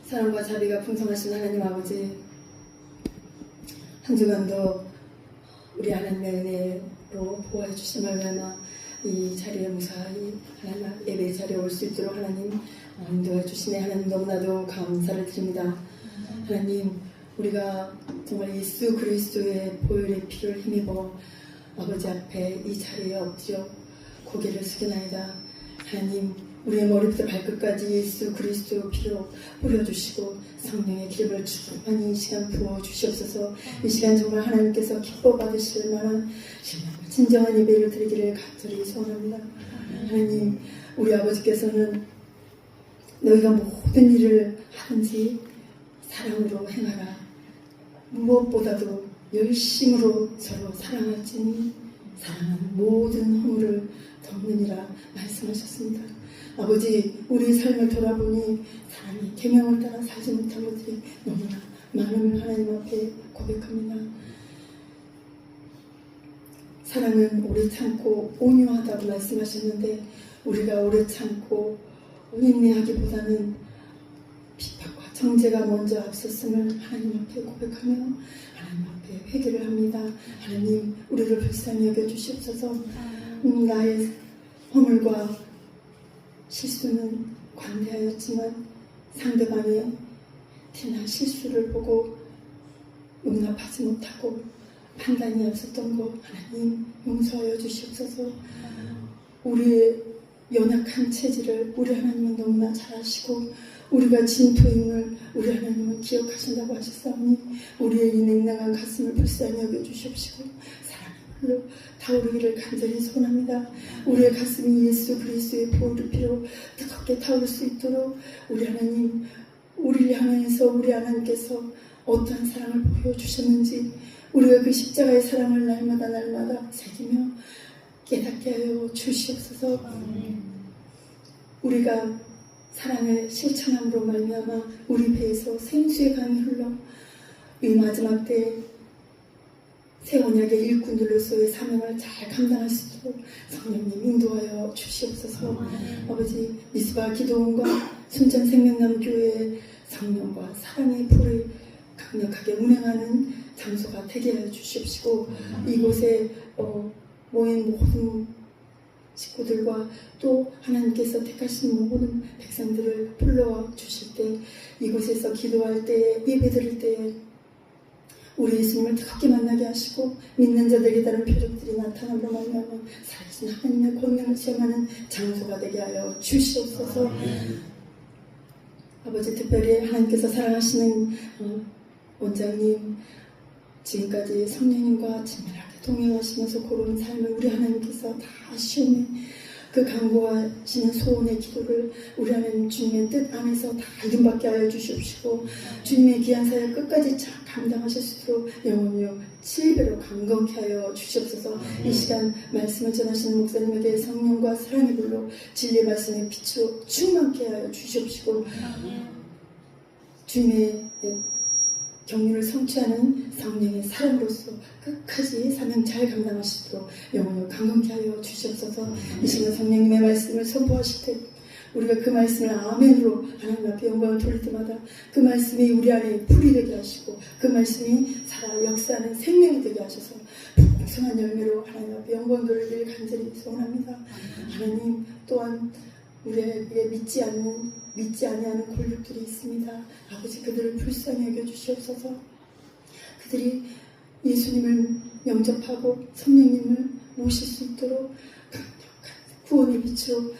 사랑과 자비가 풍성하신 하나님 아버지, 한 주간도 우리 하나님의 은혜로 보호해 주신 말미암아 이 자리에 무사히 하나님 예배 자리에 올 수 있도록 하나님 인도해 주시네. 하나님 너무나도 감사를 드립니다. 하나님, 우리가 정말 예수 그리스도의 보혈의 피를 힘입어 아버지 앞에 이 자리에 엎드려 고개를 숙이나이다. 하나님, 우리의 머리부터 발끝까지 예수 그리스도 피로 뿌려주시고 성령의 기름을 충만히 이 시간 부어주시옵소서. 이 시간 정말 하나님께서 기뻐 받으실 만한 진정한 예배를 드리기를 간절히 소원합니다. 하나님, 우리 아버지께서는 너희가 모든 일을 하든지 사랑으로 행하라. 무엇보다도 열심으로 서로 사랑할지니 사랑은 모든 허물을 덮느니라 말씀하셨습니다. 아버지, 우리 삶을 돌아보니 사람이 계명을 따라 살지 못한 것들이 너무나 많음을 하나님 앞에 고백합니다. 사랑은 오래 참고 온유하다고 말씀하셨는데 우리가 오래 참고 인내하기보다는 비판과 정죄가 먼저 앞섰음을 하나님 앞에 고백하며 하나님 앞에 회개를 합니다. 하나님, 우리를 불쌍히 여겨주시옵소서. 나의 허물과 실수는 관대하였지만 상대방의 티나 실수를 보고 용납하지 못하고 판단이 없었던 것 하나님 용서하여 주시옵소서. 우리의 연약한 체질을 우리 하나님은 너무나 잘 아시고 우리가 진토임을 우리 하나님은 기억하신다고 하셨사오니 우리의 이 냉랭한 가슴을 불쌍히 여겨주시옵시고 사랑의 불로 타오르기를 간절히 소원합니다. 우리의 가슴이 예수 그리스도의 보혈의 피로 뜨겁게 타오를 수 있도록 우리 하나님, 우리를 향해서 우리 하나님께서 어떠한 사랑을 보여주셨는지 우리가 그 십자가의 사랑을 날마다 새기며 깨닫게 하여 주시옵소서. 우리가 사랑을 실천함으로 말미암아 우리 배에서 생수의 강이 흘러 이 마지막 때에 새 언약의 일꾼들로서의 사명을 잘 감당할 수 있도록 성령님 인도하여 주시옵소서. 아버지, 미스바 기도원과 순천 생명나무 교회의 성령과 사랑의 불을 강력하게 운행하는 장소가 되게 하여 주시옵시고 이곳에 모인 모든 식구들과 또 하나님께서 택하신 모든 백성들을 불러와 주실 때 이곳에서 기도할 때에 예배 드릴 때에 우리 예수님을 뜨겁게 만나게 하시고 믿는 자들에게 다른 표적들이 나타남으로 말미암아 살아계신 하나님의 권능을 체험하는 장소가 되게 하여 주시옵소서. 아버지, 특별히 하나님께서 사랑하시는 원장님, 지금까지 성령님과 친밀하게 동행하시면서 고른 삶을 우리 하나님께서 다 아시오매 그 간구하시는 소원의 기도를 우리 하나님 주님의 뜻 안에서 다 이름받게 하여 주시옵시고 주님의 귀한 사역 끝까지 잘 감당하실 수 있도록 영원히요 7배로 강건케 하여 주시옵소서. 이 시간 말씀을 전하시는 목사님에게 성령과 사랑의 불로 진리의 말씀의 빛으로 충만케 하여 주시옵시고 주님의 경륜을 성취하는 성령의 사람으로서 끝까지 사명 잘 감당하시도록 영원히 강건케 하여 주시옵소서. 이 시간 성령님의 말씀을 선포하실 때 우리가 그 말씀을 아멘으로 하나님 앞에 영광을 돌릴 때마다 그 말씀이 우리 안에 불이 되게 하시고 그 말씀이 살아 역사하는 생명이 되게 하셔서 풍성한 열매로 하나님 앞에 영광 돌리기를 간절히 소원합니다. 하나님, 또한 우리에게 믿지 아니하는 골육들이 있습니다. 아버지, 그들을 불쌍히 여겨주시옵소서. 그들이 예수님을 영접하고 성령님을 모실 수 있도록 강력한 구원의 빛으로 그들을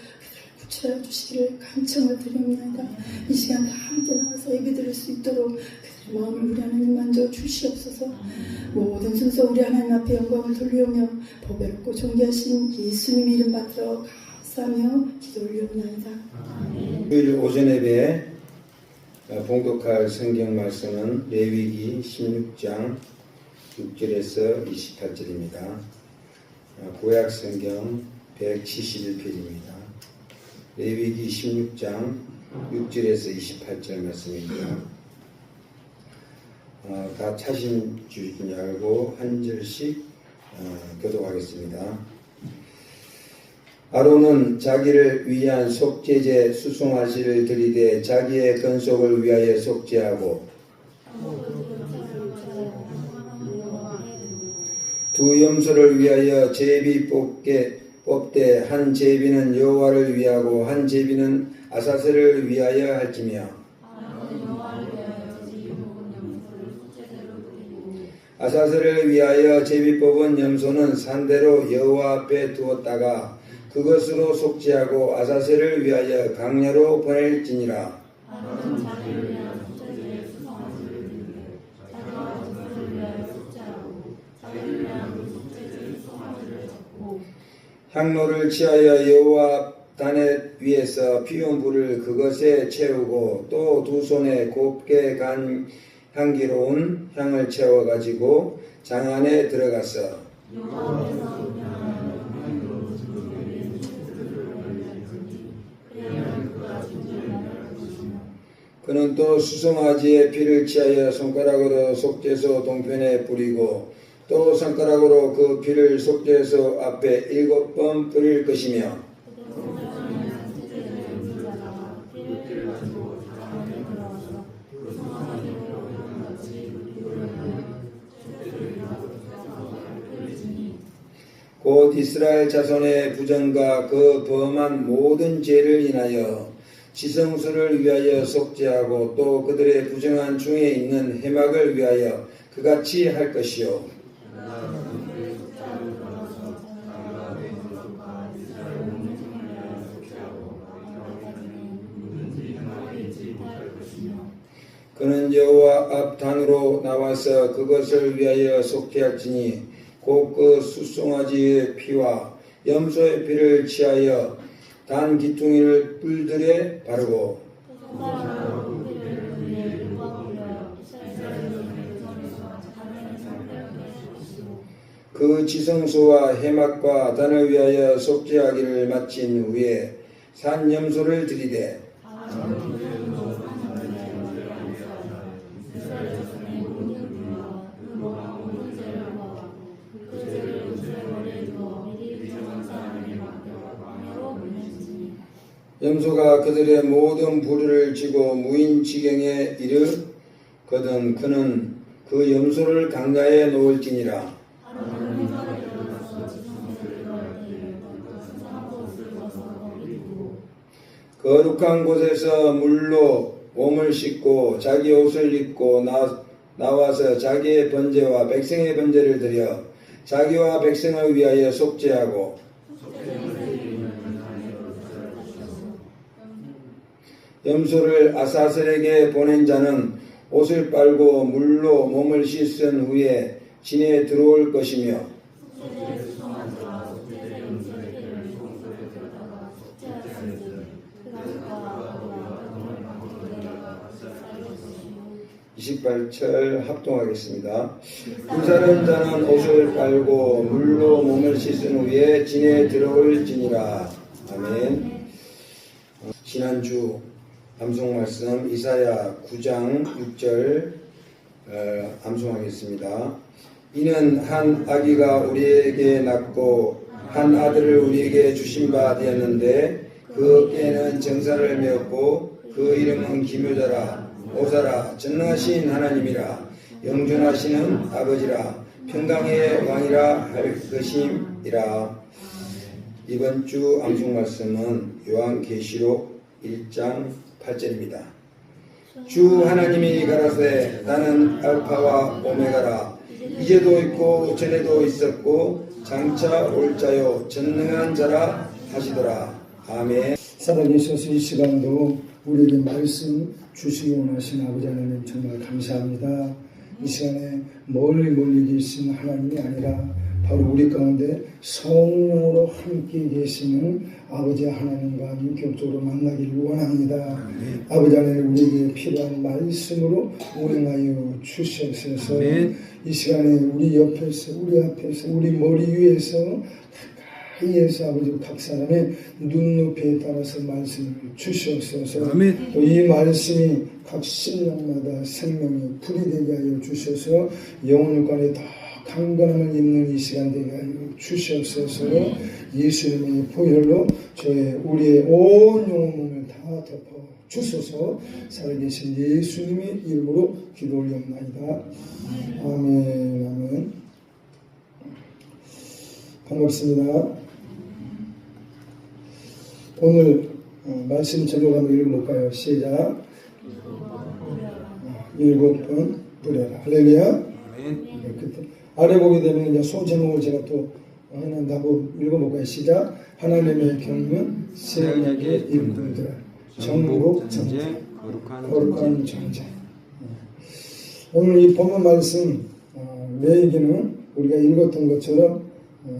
구출하여 주시기를 간청을 드립니다. 이 시간 다 함께 나와서 예배 드릴 수 있도록 그들의 마음을 우리 하나님 만져 주시옵소서. 모든 순서 우리 하나님 앞에 영광을 돌리오며 보배롭고 존귀하신 예수님 이름 받들어 감사하며 기도 올려옵나이다. 주일 오전 예배에 봉독할 성경 말씀은 레위기 16장 6절에서 28절입니다. 구약 성경 171페이지입니다. 레위기 16장 6절에서 28절 말씀입니다. 다 찾은 줄줄 알고 한 절씩 교독하겠습니다. 아론은 자기를 위한 속죄제 수송아지를 들이대 자기의 건속을 위하여 속죄하고 두 염소를 위하여 제비 뽑되 한 제비는 여호와를 위하고 한 제비는 아사셀을 위하여 할지며 아사셀을 위하여 제비 뽑은 염소는 산대로 여호와 앞에 두었다가 그것으로 속죄하고 아사셀을 위하여 강야로 보낼지니라. 향로를 취하여 여호와 단에 위에서 피운 불을 그것에 채우고 또 두 손에 곱게 간 향기로운 향을 채워 가지고 장 안에 들어갔어. 그는 또 수송아지의 피를 취하여 손가락으로 속죄소 동편에 뿌리고 또 손가락으로 그 피를 속죄소 앞에 7번 뿌릴 것이며 곧 이스라엘 자손의 부정과 그 범한 모든 죄를 인하여 지성소를 위하여 속죄하고 또 그들의 부정한 중에 있는 해막을 위하여 그같이 할 것이요 그는 여호와 앞 단으로 나와서 그것을 위하여 속죄할지니 곧 그 숫송아지의 피와 염소의 피를 취하여 단 기퉁이를 뿔들에 바르고 그 지성소와 해막과 단을 위하여 속죄하기를 마친 후에 산 염소를 들이대 '염소가 그들의 모든 부류를 지고 무인지경에 이르거든 그는 그 염소를 강가에 놓을지니라. 거룩한 곳에서 물로 몸을 씻고 자기 옷을 입고 나와서 자기의 번제와 백성의 번제를 드려 자기와 백성을 위하여 속죄하고 염소를 아사셀에게 보낸 자는 옷을 빨고 물로 몸을 씻은 후에 진에 들어올 것이며 (28절) 합동하겠습니다. 불사른 자는 옷을 빨고 물로 몸을 씻은 후에 진에 들어올지니라. 아멘. 지난주 암송 말씀 이사야 9장 6절 암송하겠습니다. 이는 한 아기가 우리에게 낳고 한 아들을 우리에게 주신 바 되었는데 그 어깨에는 정사를 메었고 그 이름은 기묘자라 오사라 전능하신 하나님이라 영존하시는 아버지라 평강의 왕이라 할 것임이라. 이번 주 암송 말씀은 요한계시록 1장 8절입니다. 주 하나님이 가라사대 나는 알파와 오메가라 이제도 있고 전에도 있었고 장차 올 자요 전능한 자라 하시더라. 아멘. 살아계셔서 이 시간도 우리에게 말씀 주시기 원하신 아버지 하나님 정말 감사합니다. 이 시간에 멀리 계신 하나님이 아니라 바로 우리 가운데 성령으로 함께 계시는 아버지 하나님과 인격적으로 만나기를 원합니다. 아버지 하나님 우리에게 필요한 말씀으로 운행하여 주시옵소서. 이 시간에 우리 옆에서 우리 앞에서 우리 머리 위에서 가까이에서 아버지 각 사람의 눈높이에 따라서 말씀을 주시옵소서. 또 이 말씀이 각 심령마다 생명이 불이 되게 하여 주셔서 영혼관에 더 강건함을 입는 이 시간 되게 하여 주시옵소서. 예수님의 보혈로 우리의 온 영혼 몸을 다 덮어 주소서. 살아계신 예수님의 이름으로 기도 올리옵나이다. 아멘. 아멘. 반갑습니다. 오늘 말씀 제목 한번 읽어볼까요? 시작. 7번 뿌려라. 할렐루야. 아래 보게 되면 이제 소제목을 제가 또 해낸다고 읽어볼까요? 시작. 하나님의 경륜은 새 언약의 일꾼들, 정복 전쟁, 거룩한 전쟁. 오늘 이 본문 말씀 내 얘기는 우리가 읽었던 것처럼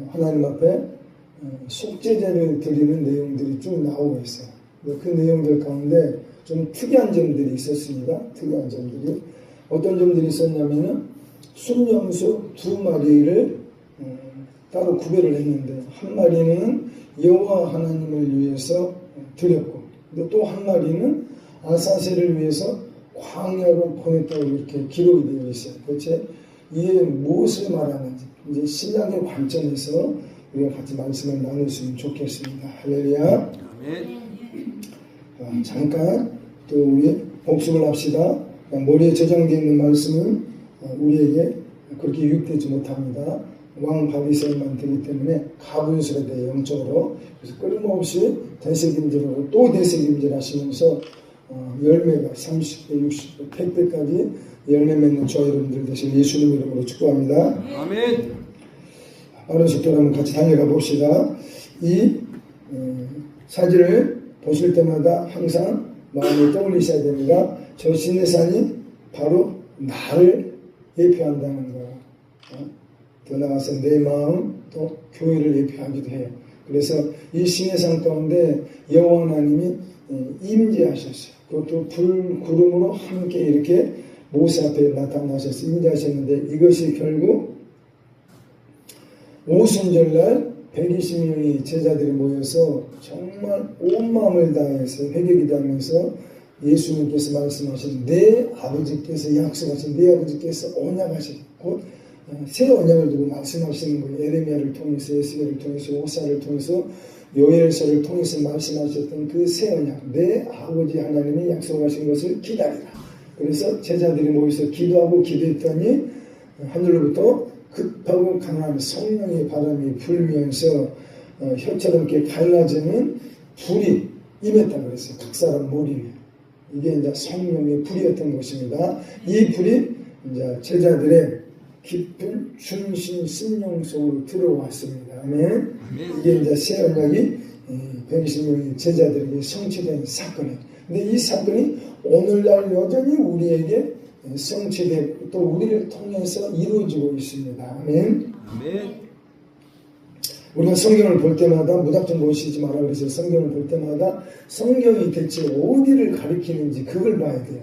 하나님 앞에 속죄제를 드리는 내용들이 쭉 나오고 있어요. 그 내용들 가운데 좀 특이한 점들이 있었습니다. 특이한 점들이 어떤 점들이 있었냐면은 순염소 2마리를 따로 구별을 했는데 한 마리는 여호와 하나님을 위해서 드렸고 또 한 마리는 아사셀을 위해서 광야로 보냈다고 이렇게 기록이 되어 있어요. 도대체 이게 무엇을 말하는지 이제 신약의 관점에서 우리가 같이 말씀을 나눴으면 좋겠습니다. 할렐루야. 잠깐 또 우리 복습을 합시다. 머리에 저장되어 있는 말씀은 우리에게 그렇게 유익되지 못합니다. 왕 바리새인만 되기 때문에 가분수가 돼요. 영적으로. 그래서 끊임없이 대세김질하고 또 대세김질 하시면서 열매가 30배, 60배, 100배까지 열매 맺는 저와 여러분들 되신 예수님 이름으로 축복합니다. 아멘. 빠른 속도로 한번 같이 달려가 봅시다. 이 사진을 보실 때마다 항상 마음에 떠올리셔야 됩니다. 저 시내산이 바로 나를 예표한다는 거예요. 더 나아가서 내 마음 또 교회를 예표하기도 해요. 그래서 이 시내산 가운데 여호와 하나님이 임재하셨어요. 그것도 불구름으로 함께 이렇게 모세 앞에 나타나셔서 임재하셨는데 이것이 결국 오순절날 120명의 제자들이 모여서 정말 온 마음을 다해서 회개기도하면서 예수님께서 말씀하신 내 아버지께서 약속하신 내 아버지께서 언약하신 곧 새 언약을 두고 말씀하시는 거예요. 에레미야를 통해서 에스겔을 통해서 호사를 통해서 요엘서를 통해서 말씀하셨던 그 새 언약 내 아버지 하나님이 약속하신 것을 기다리라. 그래서 제자들이 모여서 기도하고 기도했더니 하늘로부터 급하고 강한 성령의 바람이 불면서 혀처럼 이렇게 갈라지는 불이 임했다고 그랬어요. 각 사람 머리 위에. 이게 이제 성령의 불이었던 것입니다. 이 불이 이제 제자들의 깊은 중심 심령 속으로 들어왔습니다. 아멘. 이게 이제 새 언약이 120명의 제자들에게 성취된 사건이에요. 근데 이 사건이 오늘날 여전히 우리에게 성취되고 또 우리를 통해서 이루어지고 있습니다. 아멘. 우리가 성경을 볼 때마다 무작정 보시지 마라 그래서 성경을 볼 때마다 성경이 대체 어디를 가리키는지 그걸 봐야 돼요.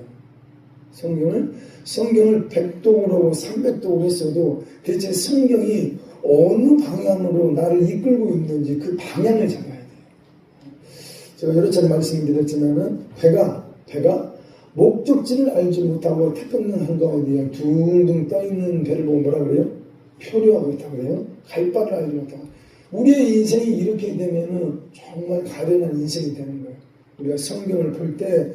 성경을 100독으로 300독으로 했어도 대체 성경이 어느 방향으로 나를 이끌고 있는지 그 방향을 잡아야 돼요. 제가 여러 차례 말씀드렸지만은 배가 목적지를 알지 못하고 태평양 한가운데 둥둥 떠있는 배를 보고 뭐라 그래요? 표류하고 있다고 그래요? 갈 바를 알지 못하고. 우리의 인생이 이렇게 되면은 정말 가련한 인생이 되는 거예요. 우리가 성경을 볼 때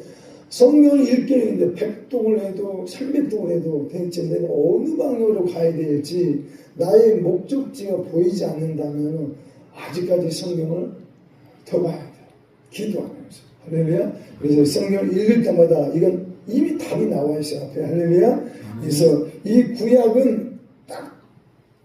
성경을 읽게 되는데 100독을 해도 300독을 해도 대체 내가 어느 방향으로 가야 될지 나의 목적지가 보이지 않는다면 아직까지 성경을 더 봐야 돼요. 기도하면서. 할렐루야. 그래서 성경을 읽을 때마다 이건 이미 답이 나와 있어요. 앞에. 할렐루야. 그래서 이 구약은 딱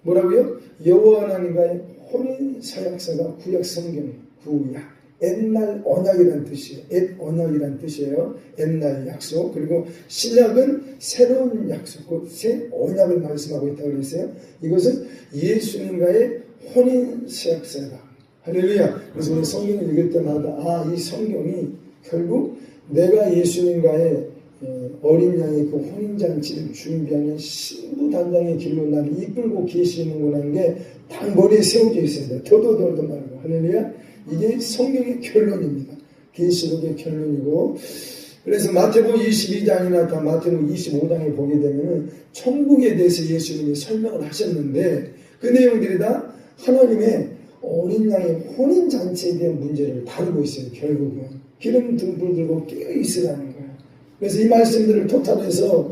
뭐라고요? 여호와 하나님과의 혼인 서약서가 구약 성경 구약. 옛날 언약이라는 뜻이에요. 옛 언약이라는 뜻이에요. 옛날 약속. 그리고 신약은 새로운 약속, 곧 새 언약을 말씀하고 있다고 그랬어요. 이것은 예수님과의 혼인 서약서다. 할렐루야. 그래서 우리 성경을 읽을 때마다 이 성경이 결국 내가 예수님과의 어린 양의 그 혼인잔치를 준비하는 신부단장의 길로 나를 이끌고 계시는구나 하는 게 딱 머리에 세워져 있어야 돼요. 더더더더 말고. 할렐루야. 이게 성경의 결론입니다. 계시록의 결론이고 그래서 마태복음 22장이나 마태복음 25장을 보게 되면 천국에 대해서 예수님이 설명을 하셨는데 그 내용들이 다 하나님의 어린 양의 혼인잔치에 대한 문제를 다루고 있어요. 결국은 기름 등불 들고 깨어 있으라는 거예요. 그래서 이 말씀들을 토탈해서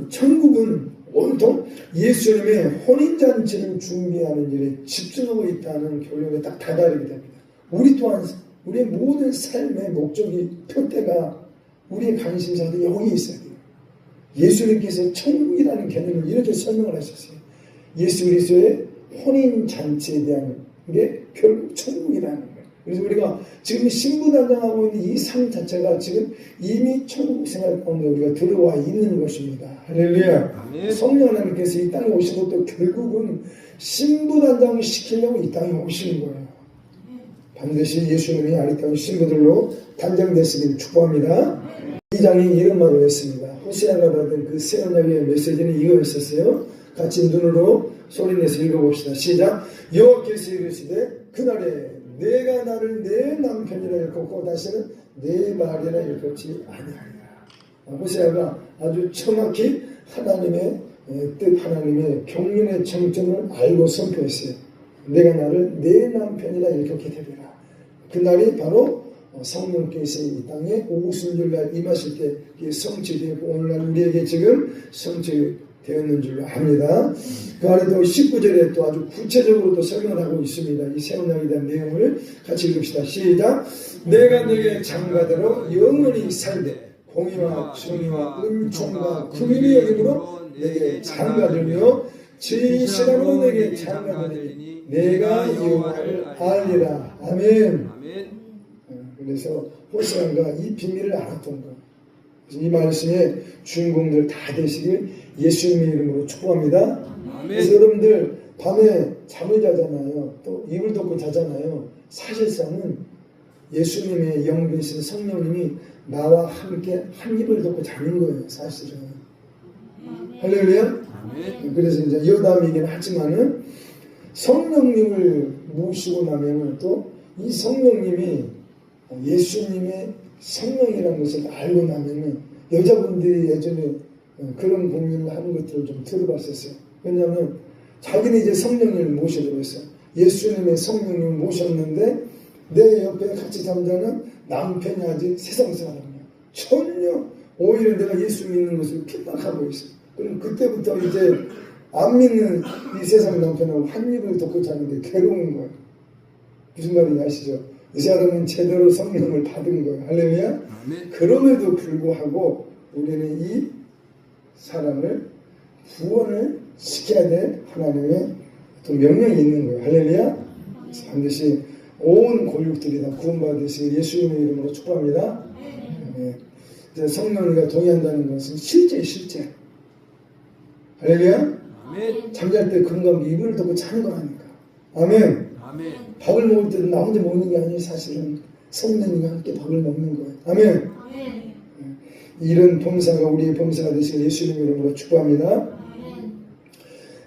천국은 온통 예수님의 혼인잔치를 준비하는 일에 집중하고 있다는 결론에 딱 다다르게 됩니다. 우리 또한 우리의 모든 삶의 목적이 표대가 우리의 관심사도 여기 있어야 돼요. 예수님께서 천국이라는 개념을 이렇게 설명을 하셨어요. 예수 그리스도의 혼인잔치에 대한 게 결국 천국이라는 거예요. 그래서 우리가 지금 신부단장하고 있는 이 삶 자체가 지금 이미 천국 생활 가운데 우리가 들어와 있는 것입니다. 할렐루야. 성령 하나님께서 이 땅에 오신 것도 결국은 신부단장을 시키려고 이 땅에 오시는 거예요. 반드시 예수님이 아리따운 신부들로 단장되시길 축복합니다. 이 장이 이런 말을 했습니다. 호세아가 받은 그 새 언약의 메시지는 이거였었어요. 같이 눈으로 소리내서 읽어봅시다. 시작. 여호와께서 이르시되 그날에 내가 나를 내 남편이라 일컫고 다시는 내 말이라 일컫지 아니하리라. 호세아가 아주 정확히 하나님의 뜻, 하나님의 경륜의 정점을 알고 선포했어요. 내가 나를 내 남편이라 일컫게 되리라. 그날이 바로 성령께서 이 땅에 오순절날 임하실 때 성취되고 오늘날 우리에게 지금 성취되었는 줄로 압니다. 그 안에 또 19절에 또 아주 구체적으로 또 설명을 하고 있습니다. 이 새 언약에 대한 내용을 같이 읽읍시다. 시작. 내가 너에게 장가들어 영원히 살되 공의와 정의와 은총과 긍휼의 여김으로 내게 장가들며 진실함으로 내게 장가들니 내가 여호와를 알리라. 아멘. 그래서 호세아가 이 비밀을 알았던 거예요. 이 말씀의 주인공들 다 되시길 예수님의 이름으로 축복합니다. 그래서 여러분들 밤에 잠을 자잖아요. 또 이불 덮고 자잖아요. 사실상은 예수님의 영 되신 성령님이 나와 함께 한 이불 덮고 자는 거예요. 사실은. 할렐루야. 그래서 이제 여담이긴 하지만은 성령님을 모시고 나면은 또 이 성령님이 예수님의 성령이라는 것을 알고 나면은 여자분들이 예전에 그런 고민을 하는 것들을 좀 들어봤었어요. 왜냐하면 자기는 이제 성령님을 모시려고 했어요. 예수님의 성령님을 모셨는데 내 옆에 같이 잠자는 남편이 아직 세상 사람이야. 전혀 오히려 내가 예수 믿는 것을 핍박하고 있어요. 그럼 그때부터 이제 안 믿는 이 세상 남편하고 한 입을 덮고 자는데 괴로운 거예요. 무슨 말인지 아시죠? 이 사람은 제대로 성령을 받은 거예요. 할렐루야. 그럼에도 불구하고 우리는 이 사람을 구원을 시켜야 될 하나님의 또 명령이 있는 거예요. 할렐루야. 반드시 온 골육들이 다 구원받으시 예수님의 이름으로 축복합니다. 네. 성령이가 동의한다는 것은 실제. 할렐루야. 잠잘 때 금방 이불을 덮고 자는 거라니까. 아멘. 밥을 먹을 때도 나 혼자 먹는 게 아니에요. 사실은 성령님과 함께 밥을 먹는 거예요. 아멘. 이런 범사가 우리의 범사가 되시길 예수님 이름으로 축복합니다.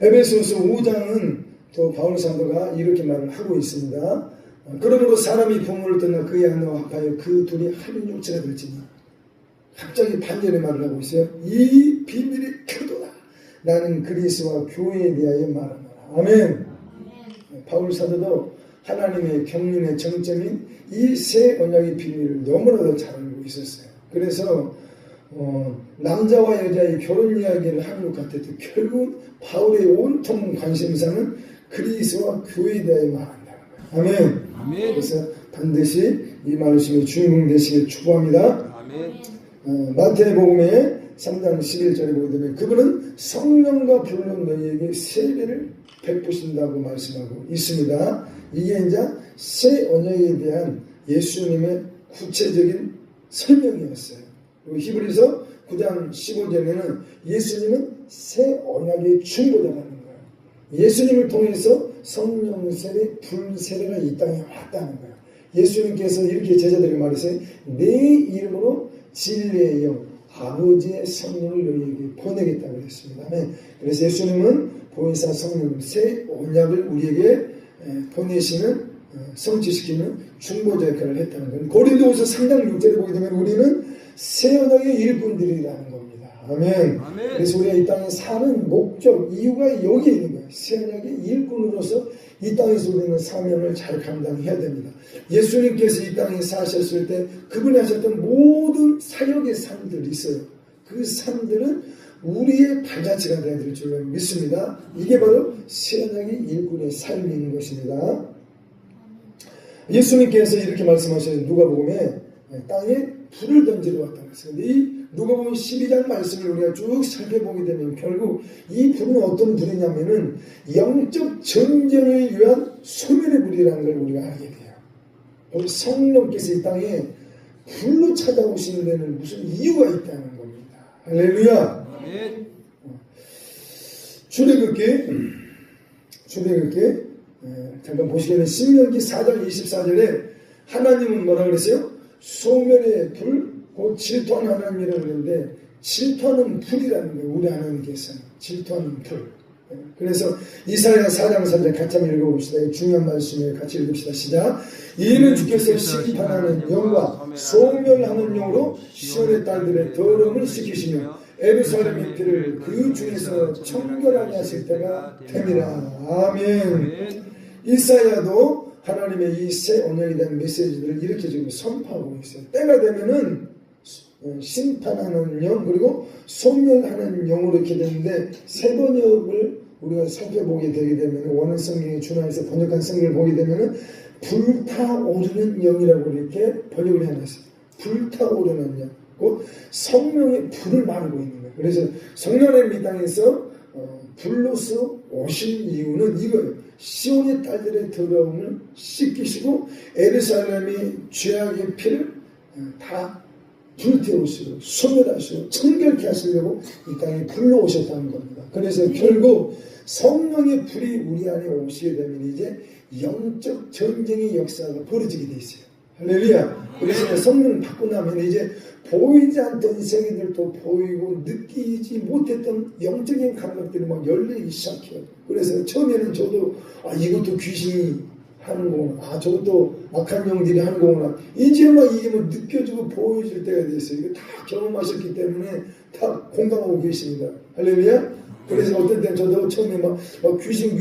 에베소서 5장은 또 바울 사도가 이렇게 말을 하고 있습니다. 그러므로 사람이 부모를 떠나 그의 아내와 합하여 그 둘이 한 육체가 될지니 갑자기 반전의 말을 하고 있어요. 이 비밀이 크도다. 나는 그리스도와 교회에 대하여 말하노라. 아멘. 바울 사도도 하나님의 경륜의 정점인 이 새 언약의 비밀을 너무나도 잘 알고 있었어요. 그래서 남자와 여자의 결혼 이야기를 하는 것 같아도 결국 바울의 온통 관심사는 그리스도와 교회에 대하여 말한다는 거예요. 아멘. 그래서 반드시 이 말씀의 주인공 되시길 축복합니다. 마태복음의 3장 11절에 보게 되면 그분은 성령과 불로 너희에게 세례를 베푸신다고 말씀하고 있습니다. 이게 이제 새 언약에 대한 예수님의 구체적인 설명이었어요. 그리고 히브리서 9장 15절에는 예수님은 새 언약의 중보자라는 거예요. 예수님을 통해서 성령 세례, 불 세례가 이 땅에 왔다는 거예요. 예수님께서 이렇게 제자들에게 말했어요. 내 이름으로 진리의 영, 아버지의 성령을 너희에게 보내겠다고 했습니다. 그래서 예수님은 보혜사 성령, 새 언약을 우리에게 보내시는 성취시키는 중보자 역할을 했다는 거예요. 고린도후서 3장 6절에 보게 되면 우리는 새 언약의 일꾼들이라는 겁니다. 아멘. 그래서 우리가 이 땅에 사는 목적, 이유가 여기에 있는 거예요. 새 언약의 일꾼으로서 이 땅에서 우리는 사명을 잘 감당해야 됩니다. 예수님께서 이 땅에 사셨을 때 그분이 하셨던 모든 사역의 삶들이 있어요. 그 삶들은 우리의 발자취가 되어야 될 줄로 믿습니다. 이게 바로 새 언약의 일꾼의 삶인 것입니다. 예수님께서 이렇게 말씀하셔요. 누가복음에 땅에 불을 던지러 왔다고 했어요. 근데 이 누가복음 12장 말씀을 우리가 쭉 살펴보게 되면 결국 이 불은 어떤 불이냐면은 영적 전쟁을 위한 소멸의 불이라는 걸 우리가 알게 돼요. 우리 성령께서 이 땅에 불로 찾아오시는 데는 무슨 이유가 있다는 겁니다. 할렐루야. 출애굽기 잠깐 보시기에는 신명기 4장 24절에 하나님은 뭐라 그랬어요? 소멸의 불, 곧 질투하는 하나님이라고 그러는데 질투하는 불이라는 거예요. 우리 하나님께서는 질투하는 불. 그래서 이사야 4장 3절 같이 한번 읽어봅시다. 중요한 말씀을 같이 읽읍시다. 시작. 이는 주께서 심판하는 영과 소멸하는 영으로 시온의 딸들의 더러움을 씻기시며 에루살렘의 피를 그 중에서 청결하게 하실 때가 됨이라. 아멘. 이사야도 하나님의 이 새 언약에 대한 메시지들을 이렇게 지금 선포하고 있어요. 때가 되면은 심판하는 영 그리고 소멸하는 영으로 이렇게 되는데 새 번역을 우리가 살펴보게 되게 되면 원어 성경에 준하에서 번역한 성경을 보게 되면은 불타오르는 영이라고 이렇게 번역을 해놨어요. 불타오르는 영, 곧 성령의 불을 말하고 있는 거예요. 그래서 성령의 이 땅에서 불로서 오신 이유는 이거예요. 시온의 딸들의 더러움을 씻기시고 에르살렘이 죄악의 피를 다 불태우시고 소멸하시고 청결케 하시려고 이 땅에 불러 오셨다는 겁니다. 그래서 결국 성령의 불이 우리 안에 오시게 되면 이제 영적 전쟁의 역사가 벌어지게 돼 있어요. 할렐루야. 그래서 성령을 받고 나면 이제 보이지 않던 세계들도 보이고 느끼지 못했던 영적인 감각들이 막 열리기 시작해요. 그래서 처음에는 저도 이것도 귀신이 하는 거구나. 저것도 악한 영들이 하는 거구나. 이제 막 이게 뭐 느껴지고 보여질 때가 됐어요. 이거 다 경험하셨기 때문에 다 공감하고 계십니다. 할렐루야. 그래서 어떤 때는 저도 처음에 막 귀신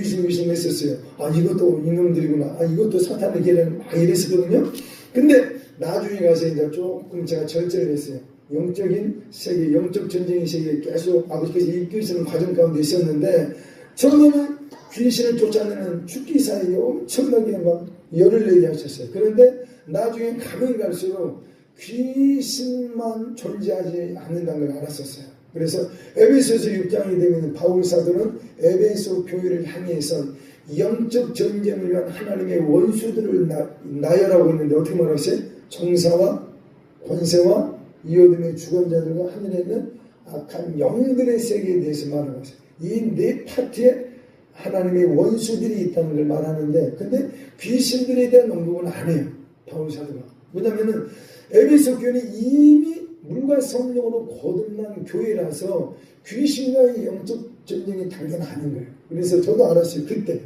했었어요. 이것도 이놈들이구나. 이것도 사탄의 계략 막 이랬었거든요. 근데 나중에 가서 이제 조금 제가 절제를 했어요. 영적인 세계, 영적 전쟁의 세계에 계속 아버지께서 이끌시는 과정 가운데 있었는데 처음에는 귀신을 쫓아내는 죽기사에게 엄청나게 막 열을 내게 하셨어요. 그런데 나중에 가면 갈수록 귀신만 존재하지 않는다는 걸 알았었어요. 그래서 에베소서 6장이 되면 바울 사도는 에베소 교회를 향해서 영적 전쟁을 위한 하나님의 원수들을 나열하고 있는데 어떻게 말하세요? 정사와 권세와 이어둠의 주권자들과 하늘에 있는 악한 영들의 세계에 대해서 말하고 있어요. 이 네 파트에 하나님의 원수들이 있다는 걸 말하는데 근데 귀신들에 대한 언급은 안 해요. 바울 사도가. 왜냐하면 에베소 교회는 이미 물과 성령으로 거듭난 교회라서 귀신과의 영적 전쟁이 당연히 아닌 거예요. 그래서 저도 알았어요. 그때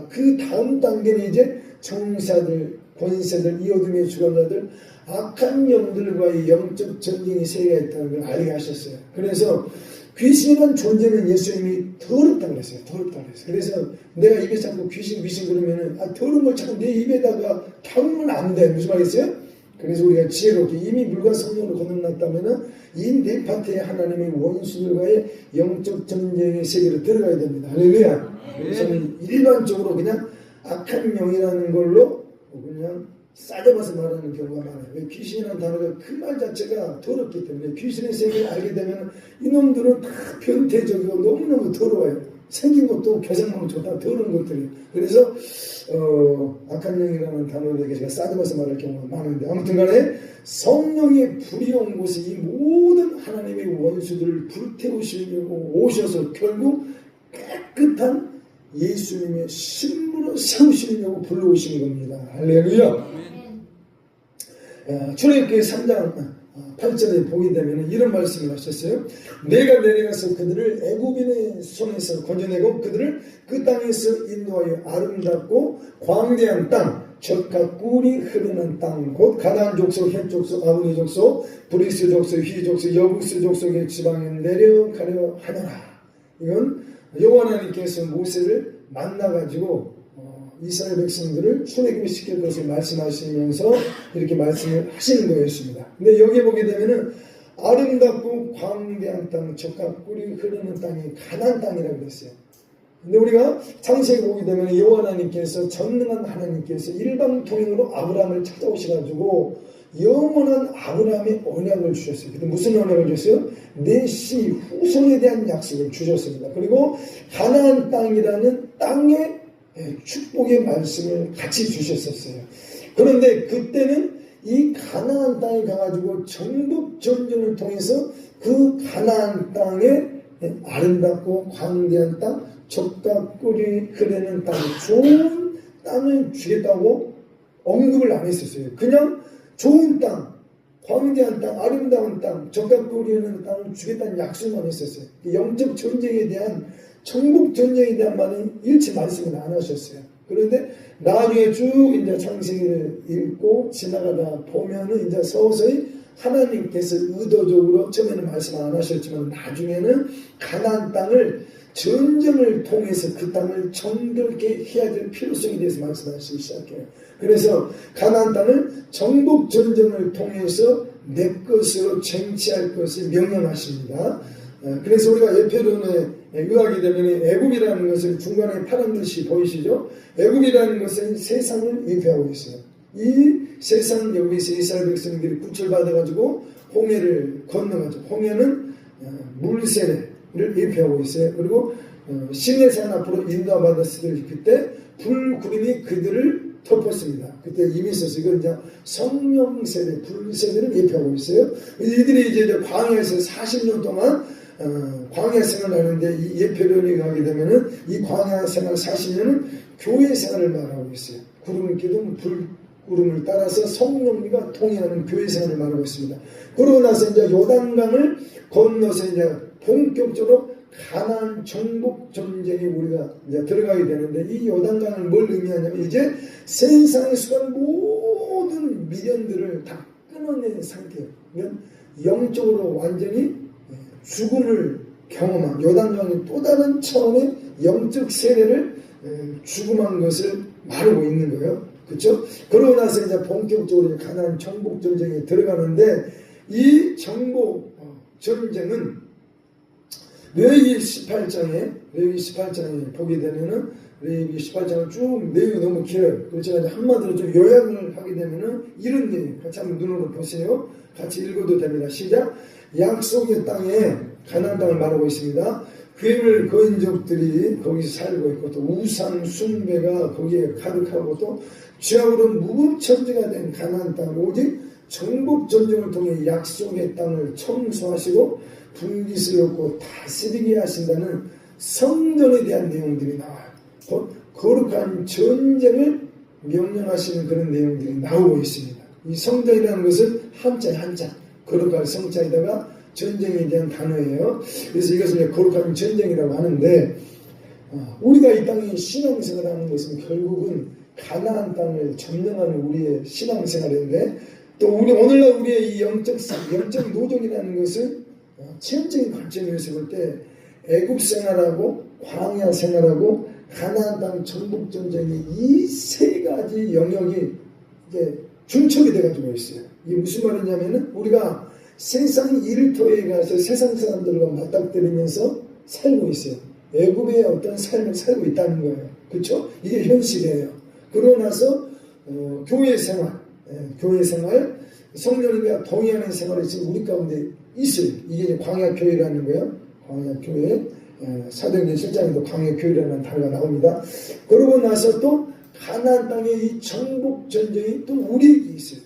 그 다음 단계는 이제 정사들, 권세들, 이어둠의 주관자들, 악한 영들과의 영적 전쟁의 세계가 있다는 걸 알게 하셨어요. 그래서 귀신이란 존재는 예수님이 더럽다고 그랬어요. 더럽다고 그랬어요. 그래서 내가 입에 자꾸 귀신 그러면은 더러운 걸 자꾸 내 입에다가 담으면 안 돼. 무슨 말이겠어요? 그래서 우리가 지혜롭게 이미 물과 성령으로 거듭났다면은 이 네 파트의 하나님의 원수들과의 영적 전쟁의 세계로 들어가야 됩니다. 할렐루야. 그래서는 일반적으로 그냥 악한 영이라는 걸로 그냥 싸잡아서 말하는 경우가 많아요. 왜 귀신이라는 단어가 그 말 자체가 더럽기 때문에 귀신의 세계를 알게 되면 이놈들은 다 변태적이고 너무너무 더러워요. 생긴 것도 개성만 좋다 더러운 것들이에요. 그래서 악한 영이라는 단어에게 제가 싸잡아서 말할 경우가 많은데 아무튼 간에 성령의 불이 온 곳에 이 모든 하나님의 원수들을 불태우시려고 오셔서 결국 깨끗한 예수님의 신부로 세우시려고 불러오신 겁니다. 할렐루야. 출애굽기 3장 8절에 보게 되면 이런 말씀을 하셨어요. 내가 내려가서 그들을 애굽인의 손에서 건져내고 그들을 그 땅에서 인도하여 아름답고 광대한 땅 젖과 꿀이 흐르는 땅, 곧 가나안 족속, 헷 족속, 아모리 족속, 브리스 족속, 휘 족속, 여부스 족속의 지방에 내려가려 하노라. 이건 여호와 하나님께서 모세를 만나가지고 이스라엘 백성들을 출애굽시킬 것을 말씀하시면서 이렇게 말씀을 하시는 거였습니다. 근데 여기 보게 되면은 아름답고 광대한 땅, 젖과 꿀이 흐르는 땅이 가나안 땅이라고 그랬어요. 근데 우리가 창세기 보게 되면 여호와 하나님께서 전능한 하나님께서 일방 통행으로 아브라함을 찾아오셔가지고 영원한 아브라함의 언약을 주셨어요. 근데 무슨 언약을 주셨어요? 내 씨 후손에 대한 약속을 주셨습니다. 그리고 가나안 땅이라는 땅의 축복의 말씀을 같이 주셨었어요. 그런데 그때는 이 가나안 땅에 가가지고 정복 전쟁을 통해서 그 가나안 땅에 아름답고 광대한 땅, 젖과 꿀이 흐르는 땅, 좋은 땅을 주겠다고 언급을 안 했었어요. 그냥 좋은 땅, 광대한 땅, 아름다운 땅, 젖과 꿀이 흐르는 땅을 주겠다는 약속만 했었어요. 영적 전쟁에 대한, 정복 전쟁에 대한 말은 일치 말씀을 안 하셨어요. 그런데 나중에 쭉 이제 창세기를 읽고 지나가다 보면은 이제 서서히 하나님께서 의도적으로 처음에는 말씀 안 하셨지만 나중에는 가나안 땅을 전쟁을 통해서 그 땅을 정복게 해야 될 필요성에 대해서 말씀하시기 시작해요. 그래서 가나안 땅을 정복 전쟁을 통해서 내 것으로 쟁취할 것을 명령하십니다. 그래서 우리가 에페론에 유하게 되면 애굽이라는 것을 중간에 파란 글씨 보이시죠? 애굽이라는 것은 세상을 의미하고 있어요. 이 세상 여기서 이스라엘 백성들이 구출받아가지고 홍해를 건너가죠. 홍해는 물세례를 의미하고 있어요. 그리고 시내산 앞으로 인도받았을 그때 불구름이 그들을 덮었습니다. 그때 이미 있었어요. 이건 이제 성령 세례, 불세례를 예표하고 있어요. 이들이 이제 광야에서 40년 동안 광야 생활을 하는데 이 예표론에 의하게 되면은 이 광야 생활 40년은 교회 생활을 말하고 있어요. 구름을 끼든 불구름을 따라서 성령님과 통행하는 교회 생활을 말하고 있습니다. 그러고 나서 이제 요단강을 건너서 이제 본격적으로 가나안 정복 전쟁에 우리가 이제 들어가게 되는데 이 요단강을 뭘 의미하냐면 이제 세상에 속한 모든 미련들을 다 끊어낸 상태예요. 영적으로 완전히 죽음을 경험한 요단강의 또 다른 차원의 영적 세례를 죽음한 것을 말하고 있는 거예요. 그렇죠? 그러고 나서 이제 본격적으로 가나안 정복 전쟁에 들어가는데 이 정복 전쟁은 레위기 18장에 보게 되면은 레위기 18장을 쭉 내용이 너무 길어요. 그렇지만 한마디로 좀 요약을 하게 되면은 이런 내용 같이 한번 눈으로 보세요. 같이 읽어도 됩니다. 시작. 약속의 땅에 가나안 땅을 말하고 있습니다. 괴물 거인족들이 거기서 살고 있고 또 우상 숭배가 거기에 가득하고 또 죄악으로 무법천지가 된 가나안 땅 오직 정복 전쟁을 통해 약속의 땅을 청소하시고 분깃을 얻고 다스리게 하신다는 성전에 대한 내용들이 나와요. 곧 거룩한 전쟁을 명령하시는 그런 내용들이 나오고 있습니다. 이 성전이라는 것은 한자 거룩할 성자에다가 전쟁에 대한 단어예요. 그래서 이것을 거룩한 전쟁이라고 하는데 우리가 이 땅에 신앙생활을 하는 것은 결국은 가나안 땅을 점령하는 우리의 신앙생활인데 또 오늘날 우리의 이 영적 노동이라는 것은 체험적인 관점에서 볼 때 애굽 생활하고 광야 생활하고 가나안 땅 정복 전쟁이 이 세 가지 영역이 이제 중첩이 돼가지고 있어요. 이게 무슨 말이냐면은 우리가 세상 일터에 가서 세상 사람들과 맞닥뜨리면서 살고 있어요. 애굽의 어떤 삶을 살고 있다는 거예요. 그렇죠? 이게 현실이에요. 그러고 나서 교회 생활, 성령님과 동의하는 생활이 지금 우리 가운데 있어요. 이게 광야교회라는 거예요. 광야교회. 사도행전 7장에도 광야교회라는 단어가 나옵니다. 그러고 나서 또 가나안 땅의 이 정복 전쟁이 또 우리에게 있어요.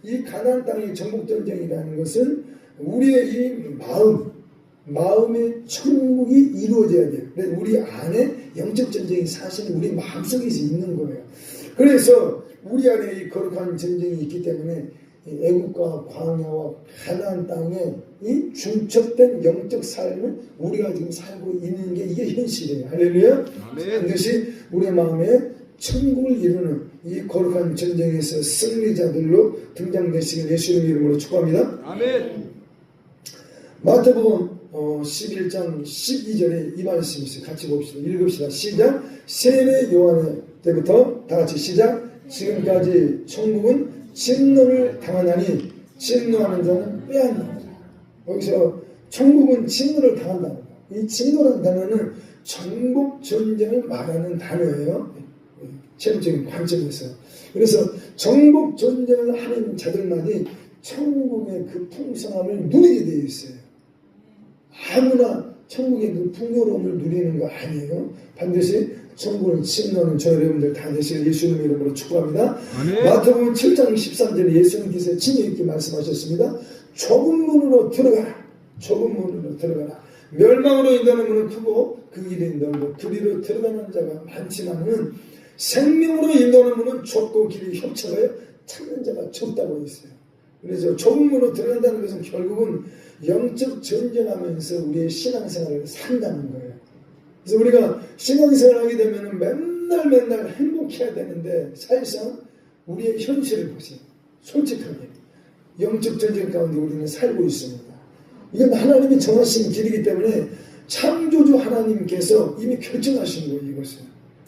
이 가나안 땅의 정복 전쟁이라는 것은 우리의 이 마음의 천국이 이루어져야 돼요. 우리 안에 영적 전쟁이 사실 우리 마음속에서 있는 거예요. 그래서 우리 안에 이 거룩한 전쟁이 있기 때문에 애국과 광야와 가나안 땅에 이 중첩된 영적 삶을 우리가 지금 살고 있는 게 이게 현실이에요. 할렐루야. 반드시 우리의 마음에 천국을 이루는 이 거룩한 전쟁에서 승리자들로 등장되시길 예수님 이름으로 축복합니다. 아멘. 마태복음 11장 12절에 이 말씀이 있어요. 같이 봅시다. 읽읍시다. 시작. 세례 요한의 때부터 다 같이 시작. 지금까지 천국은 진노를 당하나니 진노하는 자는 빼앗는다. 여기서 천국은 진노를 당한다. 이 진노라는 단어는 정복 전쟁을 말하는 단어예요. 체험적인 관점에서. 그래서 정복 전쟁을 하는 자들만이 천국의 그 풍성함을 누리게 되어 있어요. 아무나 천국의 그 풍요로움을 누리는 거 아니에요. 반드시 천국을 침노하는 저 여러분들 다 되시길 예수님 이름으로 축복합니다. 마태복음 7장 13절에 예수님께서 친히 이렇게 말씀하셨습니다. 좁은 문으로 들어가라. 좁은 문으로 들어가라. 멸망으로 인도하는 문은 크고 그 길이 넓고 그리로 들어가는 자가 많지만은 생명으로 인도하는 문은 좁고 길이 협착하여 찾는 자가 적다고 했어요. 그래서 좁은 문으로 들어간다는 것은 결국은 영적 전쟁하면서 우리의 신앙생활을 산다는 거예요. 그래서 우리가 신앙생활을 하게 되면 맨날 행복해야 되는데 사실상 우리의 현실을 보세요. 솔직하게 영적 전쟁 가운데 우리는 살고 있습니다. 이건 하나님이 정하신 길이기 때문에 창조주 하나님께서 이미 결정하신 거예요. 이것은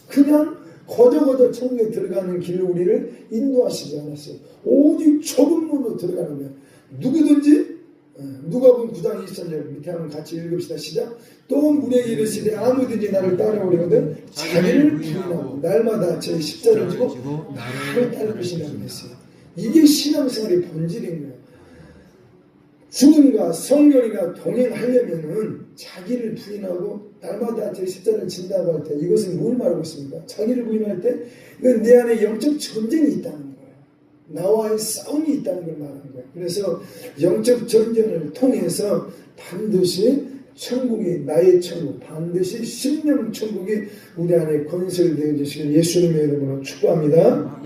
그냥 거저거저 천국에 들어가는 길로 우리를 인도하시지 않았어요. 오직 좁은 문으로 들어가는 거예요. 누구든지 누가복음 9장 23절 밑에 한번 같이 읽읍시다. 시작. 또 무리에게 이르시되 아무든지 나를 따라오려거든 자기를 부인하고 날마다 제 십자를 지고 나를 따르시라고 했어요. 이게 신앙생활의 본질인 거예요. 주님과 성령이가 동행하려면은 자기를 부인하고 날마다 제 십자를 진다고 할 때 이것은 뭘 말하고 있습니까? 자기를 부인할 때 이건 내 안에 영적 전쟁이 있다는 거예요. 나와의 싸움이 있다는 걸 말하는 거예요. 그래서 영적 전쟁을 통해서 반드시 천국이 나의 천국, 반드시 심령 천국이 우리 안에 건설되어 주시길 예수님의 이름으로 축복합니다.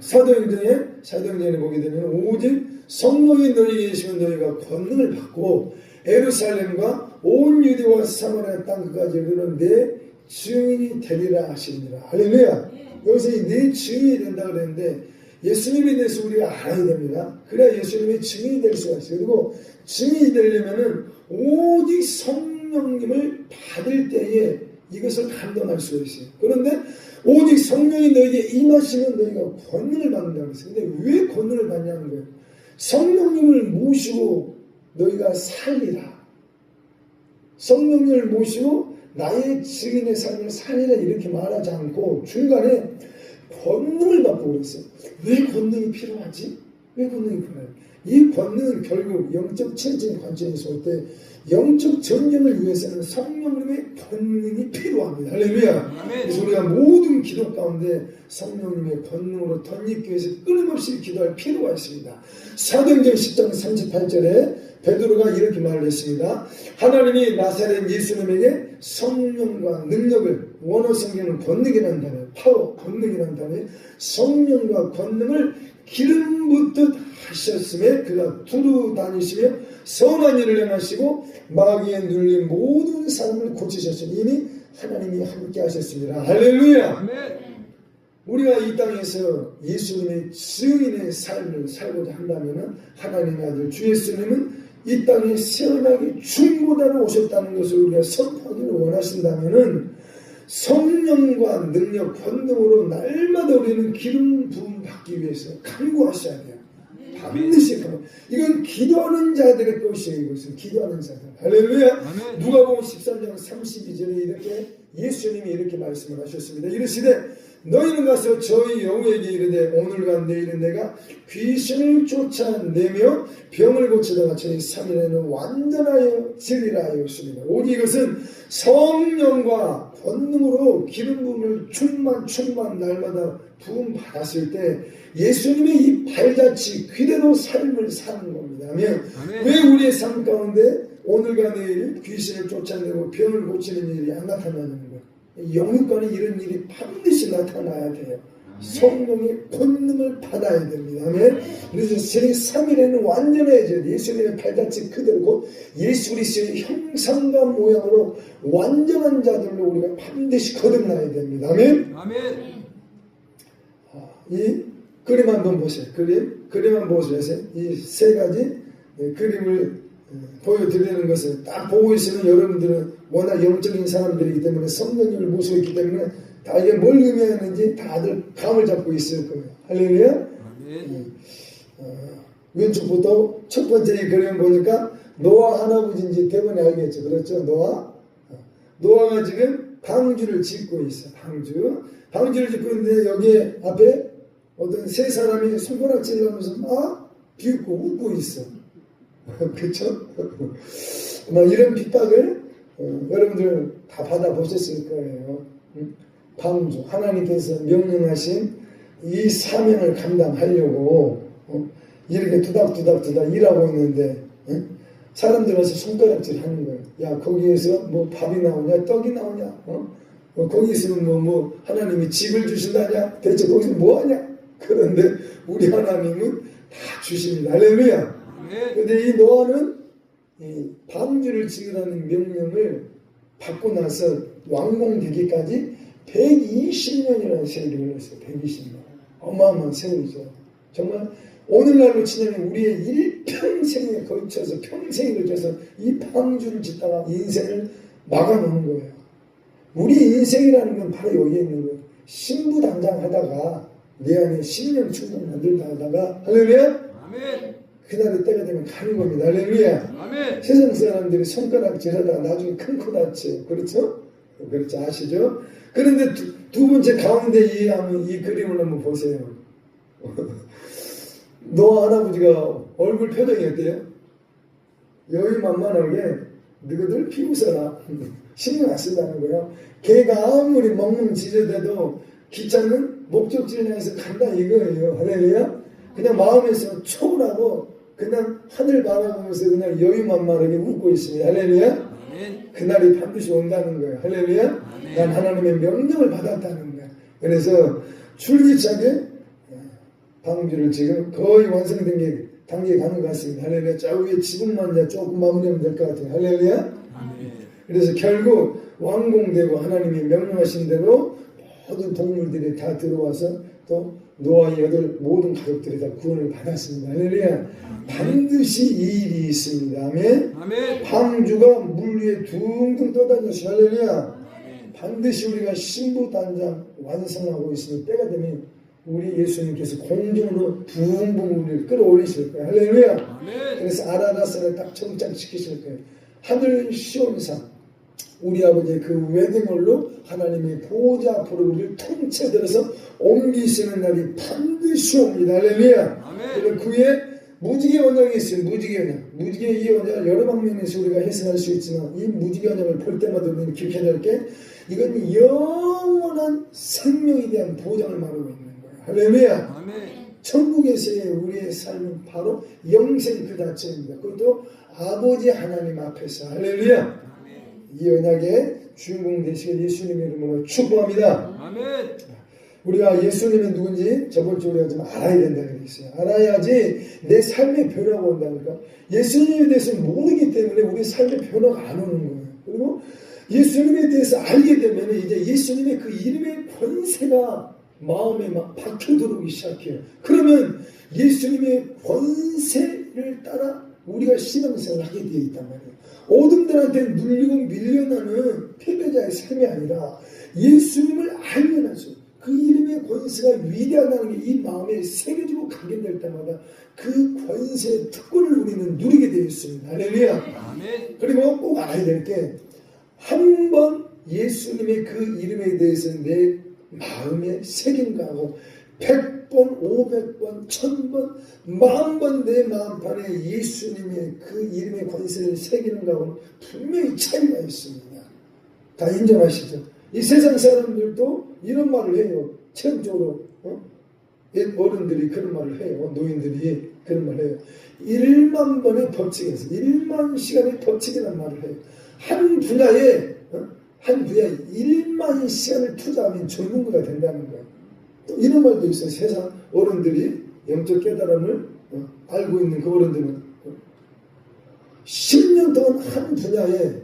사도행전에 보게 되면 오직 성령이 너희에게 계시면 너희가 권능을 받고 예루살렘과 온 유대와 사마리아 땅까지 이르는 내 증인이 되리라 하시니라. 할렐루야. 여기서 내 증인이 된다고 그랬는데 예수님에 대해서 우리가 알아야 됩니다. 그래야 예수님의 증인이 될 수가 있어요. 그리고 증인이 되려면은 오직 성령님을 받을 때에 이것을 감당할 수가 있어요. 그런데 오직 성령이 너에게 임하시면 너희가 권능을 받는다고 했어요. 근데 왜 권능을 받냐는 거예요. 성령님을 모시고 너희가 살리라. 성령님을 모시고 나의 증인의 삶을 살리라 이렇게 말하지 않고 중간에 권능을 받고 그랬어요. 왜 권능이 필요하지? 왜 권능이 필요해요? 이 권능은 결국 영적 체질적인 관점에서 볼 때 영적 전쟁을 위해서는 성령님의 권능이 필요합니다. 할렐루야. 그래서 우리가 모든 기도 가운데 성령님의 권능으로 덧입기 위해서 끊임없이 기도할 필요가 있습니다. 사도행전 10장 38절에 베드로가 이렇게 말을 했습니다. 하나님이 나사렛 예수님에게 성령과 능력을, 원어 성경은 권능이라는 단어예요. 파워, 권능이라는 단어예요. 성령과 권능을 기름 붓듯 하셨음에 그가 두루 다니시며 선한 일을 행하시고 마귀에 눌린 모든 사람을 고치셨으니 이미 하나님이 함께 하셨습니다. 할렐루야. 아멘. 우리가 이 땅에서 예수님의 증인의 삶을 살고자 한다면 하나님의 아들 주 예수님은 이 땅에 세원하게 중보자로 오셨다는 것을 우리가 선포하기를 원하신다면 성령과 능력, 권능으로 날마다 우리는 기름 부음 받기 위해서 간구하셔야 돼요. 반드시 그런. 이건 기도하는 자들의 것이에요. 이것은 기도하는 자들. 할렐루야. 누가복음 13장 32절에 이렇게 예수님이 이렇게 말씀을 하셨습니다. 이르시되 너희는 가서 저희 영우에게 이르되 오늘과 내일은 내가 귀신을 쫓아내며 병을 고치다가 저희 3일에는 완전하여 진리라 하였습니다. 오직 이것은 성령과 권능으로 기름 부음을 충만 날마다 부음 받았을 때 예수님의 이 발자취 그대로 삶을 사는 겁니다. 왜 우리의 삶 가운데 오늘과 내일 귀신을 쫓아내고 병을 고치는 일이 안 나타나는 거예요. 영육간에 이런 일이 반드시 나타나야 돼요. 성령의 권능을 받아야 됩니다. 아멘. 그래서 제3일에는 완전해져야 돼. 예수님의 발자취 그대로 곧 예수 그리스도의 형상과 모양으로 완전한 자들로 우리가 반드시 거듭나야 됩니다. 아멘. 이 그림 한번 보세요. 그림 한번 보세요. 이 세 가지 그림을 보여드리는 것을 딱 보고 있으면 여러분들은 워낙 영적인 사람들이기 때문에 성령님을 모시고 있기 때문에 다 이게 뭘 의미하는지 다들 감을 잡고 있을 거예요. 할렐루야. 왼쪽부터 첫 번째 그림 보니까 노아 할아버지인지 대번에 알겠죠. 그렇죠. 노아가 지금 방주를 짓고 있어. 방주를 짓고 있는데 여기 앞에 어떤 세 사람이 손가락질을 하면서 막 비웃고 웃고 있어. 그쵸? 막 이런 핍박을 여러분들 다 받아보셨을 거예요. 방주, 하나님께서 명령하신 이 사명을 감당하려고 이렇게 두닥두닥 일하고 있는데 사람들 와서 손가락질 하는 거예요. 야, 거기에서 뭐 밥이 나오냐, 떡이 나오냐, 거기 있으면 뭐 하나님이 집을 주신다냐, 대체 거기서 뭐 하냐? 그런데 우리 하나님은 다 주십니다. 할렐루야. 그런데 이 노아는 이 방주를 지으라는 명령을 받고 나서 완공되기까지 120년이라는 세월이 흘렀어요. 120년. 어마어마한 세월이죠. 정말 오늘날로 치면 우리의 일평생에 걸쳐서 평생에 걸쳐서 이 방주를 짓다가 인생을 막아놓은 거예요. 우리 인생이라는 건 바로 여기에 있는 거예요. 신부단장 하다가 내 안에 10년 충분 만들다 하다가 할렐루야. 그날의 때가 되면 가는 겁니다. 할렐루야. 아멘. 세상 사람들이 손가락질하다가 나중에 큰 코 다쳐요. 그렇죠? 그렇죠. 아시죠? 그런데 두 번째 가운데 이 그림을 한번 보세요. 노아 할아버지가 얼굴 표정이 어때요? 여유만만하게 너희들 비웃어라. 신경 안 쓴다는 거예요. 걔가 아무리 멍멍 지저대도 기차는 목적지를 향해서 간다 이거예요. 할렐루야. 그냥 마음에서 초월하고 그냥 하늘 바라보면서 그냥 여유만만하게 웃고 있습니다. 할렐루야. 그날이 반드시 온다는 거예요. 할렐루야. 난 하나님의 명령을 받았다는 거예요. 그래서 줄기차게 방주를 지금 거의 완성된 단계에 가는 것 같습니다. 할렐루야. 저 위에 지붕만 이제 조금 마무리하면 될 것 같아요. 할렐루야. 그래서 결국 완공되고 하나님이 명령하신 대로 모든 동물들이 다 들어와서 또 노아의 모든 가족들이 다 구원을 받았습니다. 할렐루야. 반드시 이 일이 있습니다. 아멘. 방주가 물 위에 둥둥 떠다녔어요. 할렐루야. 반드시 우리가 신부단장 완성하고 있으니 때가 되면 우리 예수님께서 공중으로 붕붕 우리를 끌어올리실 거예요. 할렐루야. 그래서 아라라산을 딱 정착시키실 거예요. 하늘 시온산 우리 아버지의 그 웨딩홀로 하나님의 보좌 앞으로 우리를 통째 들어서 옮기시는 날이 반드시 옵니다. 할렐루야. 그리고 그 위에 무지개 언약이 있어요. 무지개 언약. 무지개 이 언약을 여러 방면에서 우리가 해석할 수 있지만 이 무지개 언약을 볼 때마다 우리는 기억해야 될 게 이건 영원한 생명에 대한 보장을 말하고 있는 거예요. 할렐루야. 천국에서의 우리의 삶은 바로 영생 그 자체입니다. 그것도 아버지 하나님 앞에서. 할렐루야. 이 언약의 주인공 되시길 예수님의 이름으로 축복합니다. 아멘. 우리가 예수님이 누군지 저번 주에 우리가 좀 알아야 된다고 그랬어요. 알아야지 내 삶의 변화가 온다니까. 예수님에 대해서 모르기 때문에 우리 삶의 변화가 안 오는 거예요. 그리고 예수님에 대해서 알게 되면 이제 예수님의 그 이름의 권세가 마음에 막 박혀 들어오기 시작해요. 그러면 예수님의 권세를 따라 우리가 신앙생활을 하게 되어 있단 말이에요. 어둠들한테 눌리고 밀려나는 패배자의 삶이 아니라 예수님을 알게 나서 그 이름의 권세가 위대하다는 게 이 마음에 새겨지고 각인될 때마다 그 권세의 특권을 우리는 누리게 되어 있습니다. 할렐루야. 아멘. 그리고 꼭 알아야 될 게 한 번 예수님의 그 이름에 대해서 내 마음에 새긴 거하고 100번, 500번, 1000번, 10,000번 내 마음판에 예수님의 그 이름의 권세를 새기는 거하고는 분명히 차이가 있습니다. 다 인정하시죠? 이 세상 사람들도 이런 말을 해요. 체험적으로 옛 어른들이 그런 말을 해요. 노인들이 그런 말을 해요. 1만 번의 법칙에서 1만 시간의 법칙이라는 말을 해요. 한 분야에 1만 시간을 투자하면 전문가가 된다는 거예요. 또 이런 말도 있어요. 세상 어른들이 영적 깨달음을 알고 있는 그 어른들은 10년 동안 한 분야에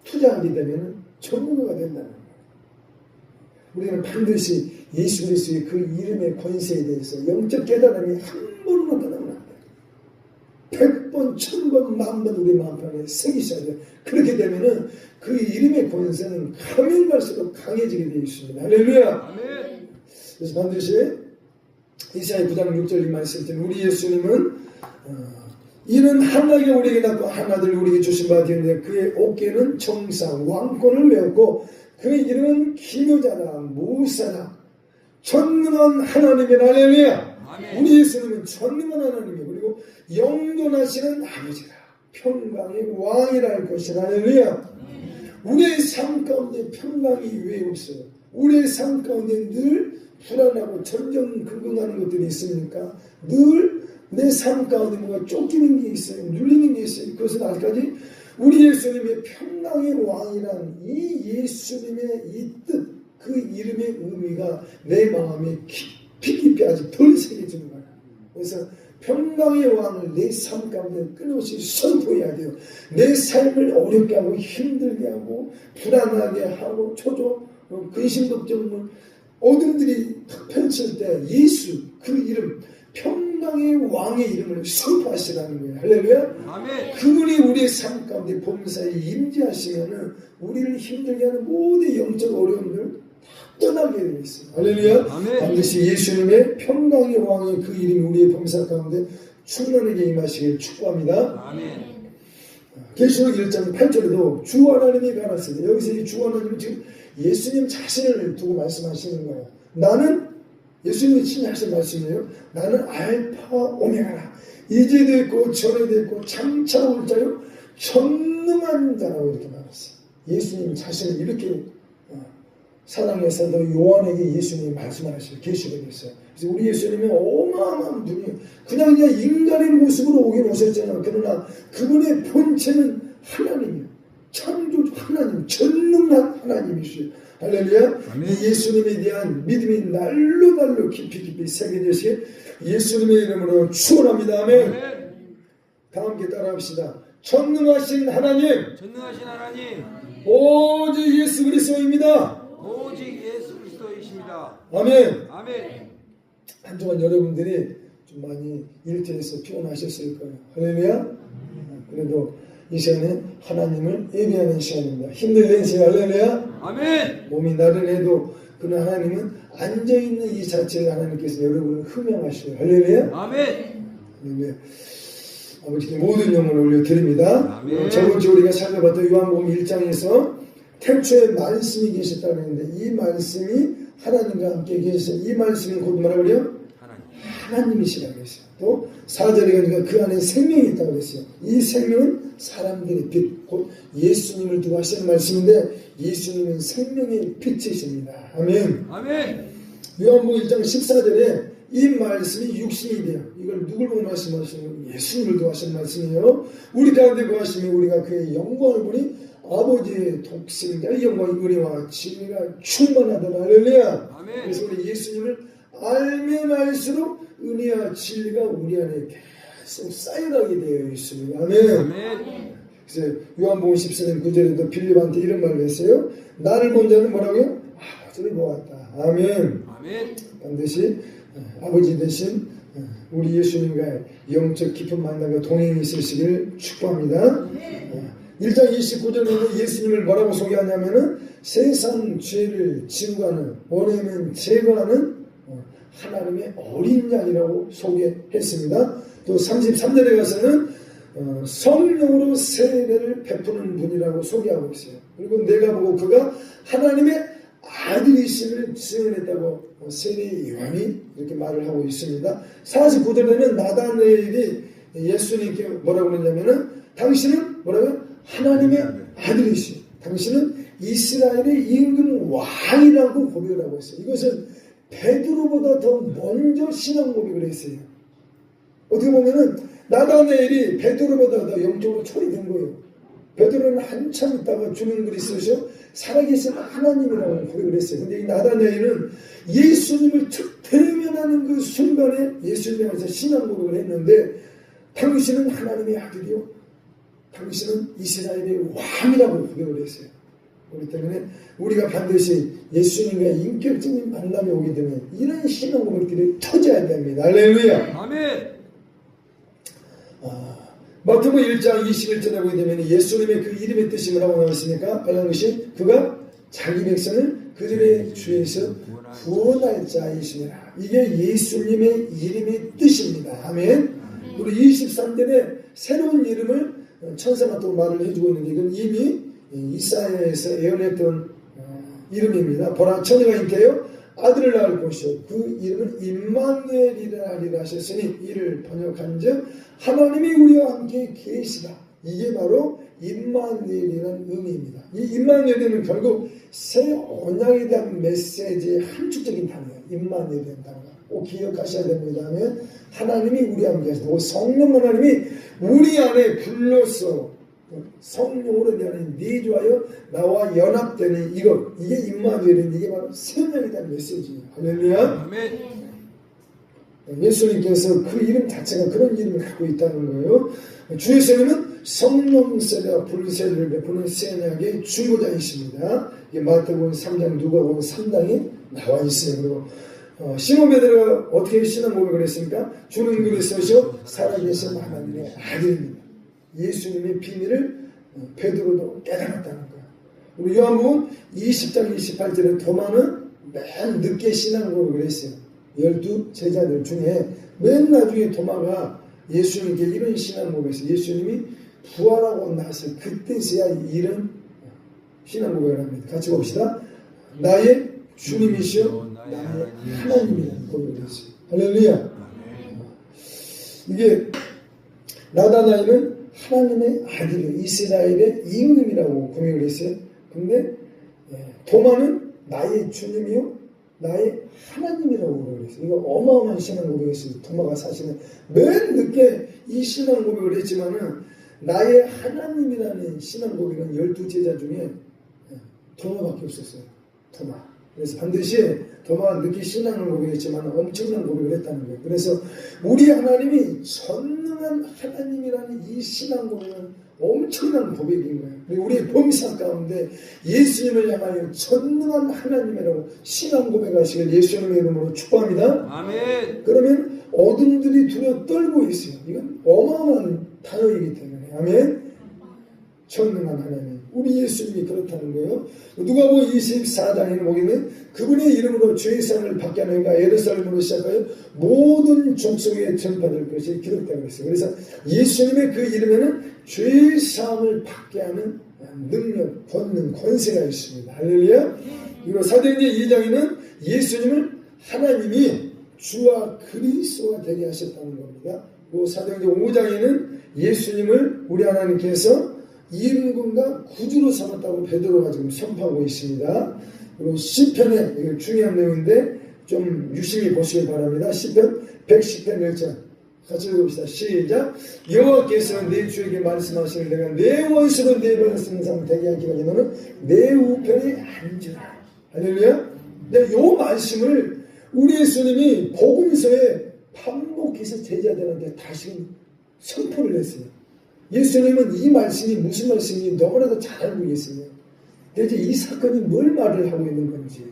투자하게 되면 전문가가 된다는 거예요. 우리는 반드시 예수 그리스도의 그 이름의 권세에 대해서 영적 깨달음이 한 번으로 떠나면 안 돼요. 100번, 1000번, 10,000번 우리 마음판에 새기셔야 돼요. 그렇게 되면은 그 이름의 권세는 가면 갈수록 강해지게 되어 있습니다. 할렐루야! 그래서 반드시 이사야 9장 6절 이 말씀 때문에 우리 예수님은 이는 하나님이 우리에게 낳고 하나들 우리에게 주신 바 되었는데 그의 어깨는 정상 왕권을 메었고 그의 이름은 기묘자라 무사라 전능한 하나님의 할렐루야. 우리 예수님은 전능한 하나님이고 그리고 영존하시는 아버지라 평강의 왕이라 할 것이라 할렐루야. 우리의 삶 가운데 평강이 왜 없어요? 우리의 삶 가운데 늘 불안하고 전전긍긍하는 것들이 있습니까? 늘 내 삶 가운데 뭔가 쫓기는 게 있어요. 눌리는 게 있어요. 그것은 아직까지 우리 예수님의 평강의 왕이란 이 예수님의 이 뜻, 그 이름의 의미가 내 마음에 깊이 아직 덜 새겨지는 거예요. 그래서 평강의 왕을 내 삶 가운데 끊임없이 선포해야 돼요. 내 삶을 어렵게 하고 힘들게 하고 불안하게 하고 초조, 근심 걱정을 어둠들이 탁 펼칠 때 예수 그 이름 평강의 왕의 이름을 선포하시라는 거예요. 할렐루야. 아멘. 그분이 우리의 삶 가운데 범사에 임재하시면은 우리를 힘들게 하는 모든 영적 어려움들 다 떠나게 되어 있어요. 할렐루야. 아멘. 반드시 예수님의 평강의 왕의 그 이름이 우리의 범사 가운데 충만하게 임하시길 축복합니다. 아멘. 계시록 1장 8절에도 주 하나님이 가라사대 여기서 이 주 하나님은 지금 예수님 자신을 두고 말씀하시는 거예요. 나는 예수님이 친히 하신 말씀이에요. 나는 알파 오메가라. 이제도 있고 전에도 있고 장차 올 자요 전능한 자라고 이렇게 말했어요. 예수님 자신을 이렇게 사랑해서 요한에게 예수님이 말씀하시고 계시게 됐어요. 그래서 우리 예수님은 어마어마한 분이에요. 그냥 인간의 모습으로 오긴 오셨잖아요. 그러나 그분의 본체는 하나님이에요. 창조주 하나님, 전능한 하나님이시죠. 할렐루야. 이 예수님에 대한 믿음이 날로 깊이 새겨지시게 예수님의 이름으로 축원합니다. 아멘. 다 함께 따라합시다. 전능하신 하나님, 오직 예수 그리스도입니다. 오직 예수 그리스도이십니다. 아멘. 아멘. 한동안 여러분들이 좀 많이 일터에서 피곤하셨을 거예요. 할렐루야. 그래도 이 시간에 하나님을 예배하는 시간입니다. 힘들내세요. 할렐루야. 아멘. 몸이 나른해도 그러나 하나님은 앉아있는 이 자체를 하나님께서 여러분을 흠양하시고 할렐루야. 아멘. 할렐루야. 아버지께 모든 영혼을 올려드립니다. 저번 주 우리가 살펴봤던 요한복음 1장에서 태초에 말씀이 계셨다고 했는데 이 말씀이 하나님과 함께 계셔서 이 말씀은 곧 뭐라고 그래요? 하나님이시라고 했어요. 또 4절에 가니까 그 안에 생명이 있다고 했어요. 이 생명은 사람들의 빛, 곧 예수님을 두고 하시는 말씀인데 예수님은 생명의 빛이십니다. 아멘. 아멘. 요한복음 1장 14절에 이 말씀이 육신이 돼요. 이걸 누굴 보고 말씀하시는 거예요? 예수님을 두고 하시는 말씀이에요. 우리 가운데 구하시면 우리가 그의 영광을 보니 아버지의 독생자의 영광이 은혜와 진리가 충만하더라. 할렐루야. 아멘. 그래서 우리 예수님을 알면 알수록 은혜와 진리가 우리 안에 계속 쌓여가게 되어 있습니다. 아멘. 아멘. 그래서 요한복음 14장 9절에도 빌립한테 이런 말을 했어요. 나를 본 자는 뭐라고요? 아버지를 보았다. 아멘. 아멘. 반드시 아버지 대신 우리 예수님과 영적 깊은 만남과 동행이 있으시길 축복합니다. 1장 29절에는 예수님을 뭐라고 소개하냐면은 세상 죄를 지우가는 원해는 제거하는 하나님의 어린 양이라고 소개했습니다. 또 33절에 가서는 성령으로 세례를 베푸는 분이라고 소개하고 있어요. 그리고 내가 보고 그가 하나님의 아들이심을 증언했다고 세례 요한이 이렇게 말을 하고 있습니다. 49절에는 나다나엘이 예수님께 뭐라고 그러냐면은 당신은 뭐라고요? 하나님의 아들이시오. 당신은 이스라엘의 임금 왕이라고 고백을 하고 있어요. 이것은 베드로보다 더 먼저 신앙 고백을 했어요. 어떻게 보면은 나다나엘이 베드로보다 더 영적으로 초래된 거예요. 베드로는 한참 있다가 주는 그리스도시요 살아계신 하나님이라고 고백을 했어요. 근데 이 나다나엘은 예수님을 첫 대면하는 그 순간에 예수님에 대해서 신앙 고백을 했는데 당신은 하나님의 아들이요 당신은 이스라엘의 왕이라고 고백을 했어요. 그렇기 때문에 우리가 반드시 예수님과의 인격적인 만남이 오게 되면 이런 신앙 고백들이 터져야 됩니다. 할렐루야. 아멘. 마태복음 1장 21절에 보게 되면 예수님의 그 이름의 뜻이 뭐라고 나왔습니까? 빨간 것이 그가 자기 백성을 그들의 죄에서 구원할 자이시니라. 이게 예수님의 이름의 뜻입니다. 아멘. 우리 23절에 새로운 이름을 천사가 또 말을 해주고 있는데 이건 이미 이사야에서 예언했던 이름입니다. 보라 처녀가 잉태하여 아들을 낳을 것이요 그 이름은 임마누엘이라 하리라 하셨으니 이를 번역한즉 하나님이 우리와 함께 계시다. 이게 바로 임마누엘이라는 의미입니다. 이 임마누엘은 결국 새 언약에 대한 메시지의 함축적인 단어예요. 임마누엘이라는 단어가 꼭 기억하셔야 됩니다. 하면 하나님이 우리와 함께 계시다. 성령 하나님이 우리 안에 불러서 성령으로 대하는 내주하여 나와 연합되는 이것 이게 임마누엘은 이게 바로 생명에 대한 메시지예요. 할렐루야. 아멘. 예수님께서 그 이름 자체가 그런 이름을 갖고 있다는 거예요. 주 예수님은 성령세례와 불세례를 베푸는 세약의 주모자이십니다. 이게 마태복음 3장 누가복음 3장에 나와 있어요. 그리고 시몬 베드로가 어떻게 신앙 고백을 했습니까? 주는 그리스도시요 살아계신 하나님의 아들입니다. 예수님의 비밀을 베드로도 깨달았다는 거예요. 우리 요한복음 20장 28절에 도마는 맨 늦게 신앙 고백을 했어요. 12 제자들 중에 맨 나중에 도마가 예수님께 이런 신앙 고백을 했어요. 예수님이 부활하고 나서 그때서야 이런 신앙 고백을 합니다. 같이 봅시다. 나의 주님이시여 나의 하나님이라는 고백을 했어요. 할렐루야. 이게 나다나엘은 하나님의 아들이요 이스라엘의 임금이라고 고백을 했어요. 근데 도마는 나의 주님이요 나의 하나님이라고 고백을 했어요. 이거 어마어마한 신앙 고백이었어요. 도마가 사실은 맨 늦게 이 신앙 고백을 했지만은 나의 하나님이라는 신앙 고백은 12제자 중에 도마밖에 없었어요. 도마. 그래서 반드시 도마가 늦게 신앙을 고백했지만 엄청난 고백을 했다는 거예요. 그래서 우리 하나님이 전능한 하나님이라는 이 신앙 고백은 엄청난 고백인 거예요. 그리고 우리의 범사 가운데 예수님을 향하여 전능한 하나님이라고 신앙 고백하시길 예수님의 이름으로 축복합니다. 아멘. 그러면 어둠들이 두려워 떨고 있어요. 이건 어마어마한 단어이기 때문에. 아멘. 전능한 하나님. 우리 예수님이 그렇다는 거예요. 누가복음 24장에는 보기는 그분의 이름으로 죄사함을 받게 하는가 예루살렘으로 시작하여 모든 족속에 전파될 것이 기록되고 있어요. 그래서 예수님의 그 이름에는 죄사함을 받게 하는 능력, 권능, 권세가 있습니다. 할렐루야. 그리고 사도행전 2장에는 예수님을 하나님이 주와 그리스도가 되게 하셨다는 겁니다. 그리고 사도행전 5장에는 예수님을 우리 하나님께서 임금과 구주로 삼았다고 베드로가 지금 선포하고 있습니다. 그리고 시편에 이거 중요한 내용인데 좀 유심히 보시길 바랍니다. 시편 110편 1절 같이 읽어봅시다. 시작. 여호와께서 내 주에게 말씀하시는 내가 내 원수로 내 발을 쓰는 사람 되게 하기가 너는 내 우편에 앉으라. 할렐루야. 근데 이 말씀을 우리 예수님이 복음서에 반복해서 제자들한테 다시 선포를 했어요. 예수님은 이 말씀이 무슨 말씀인지 너무나도 잘 알고 계세요. 대체 이 사건이 뭘 말을 하고 있는 건지,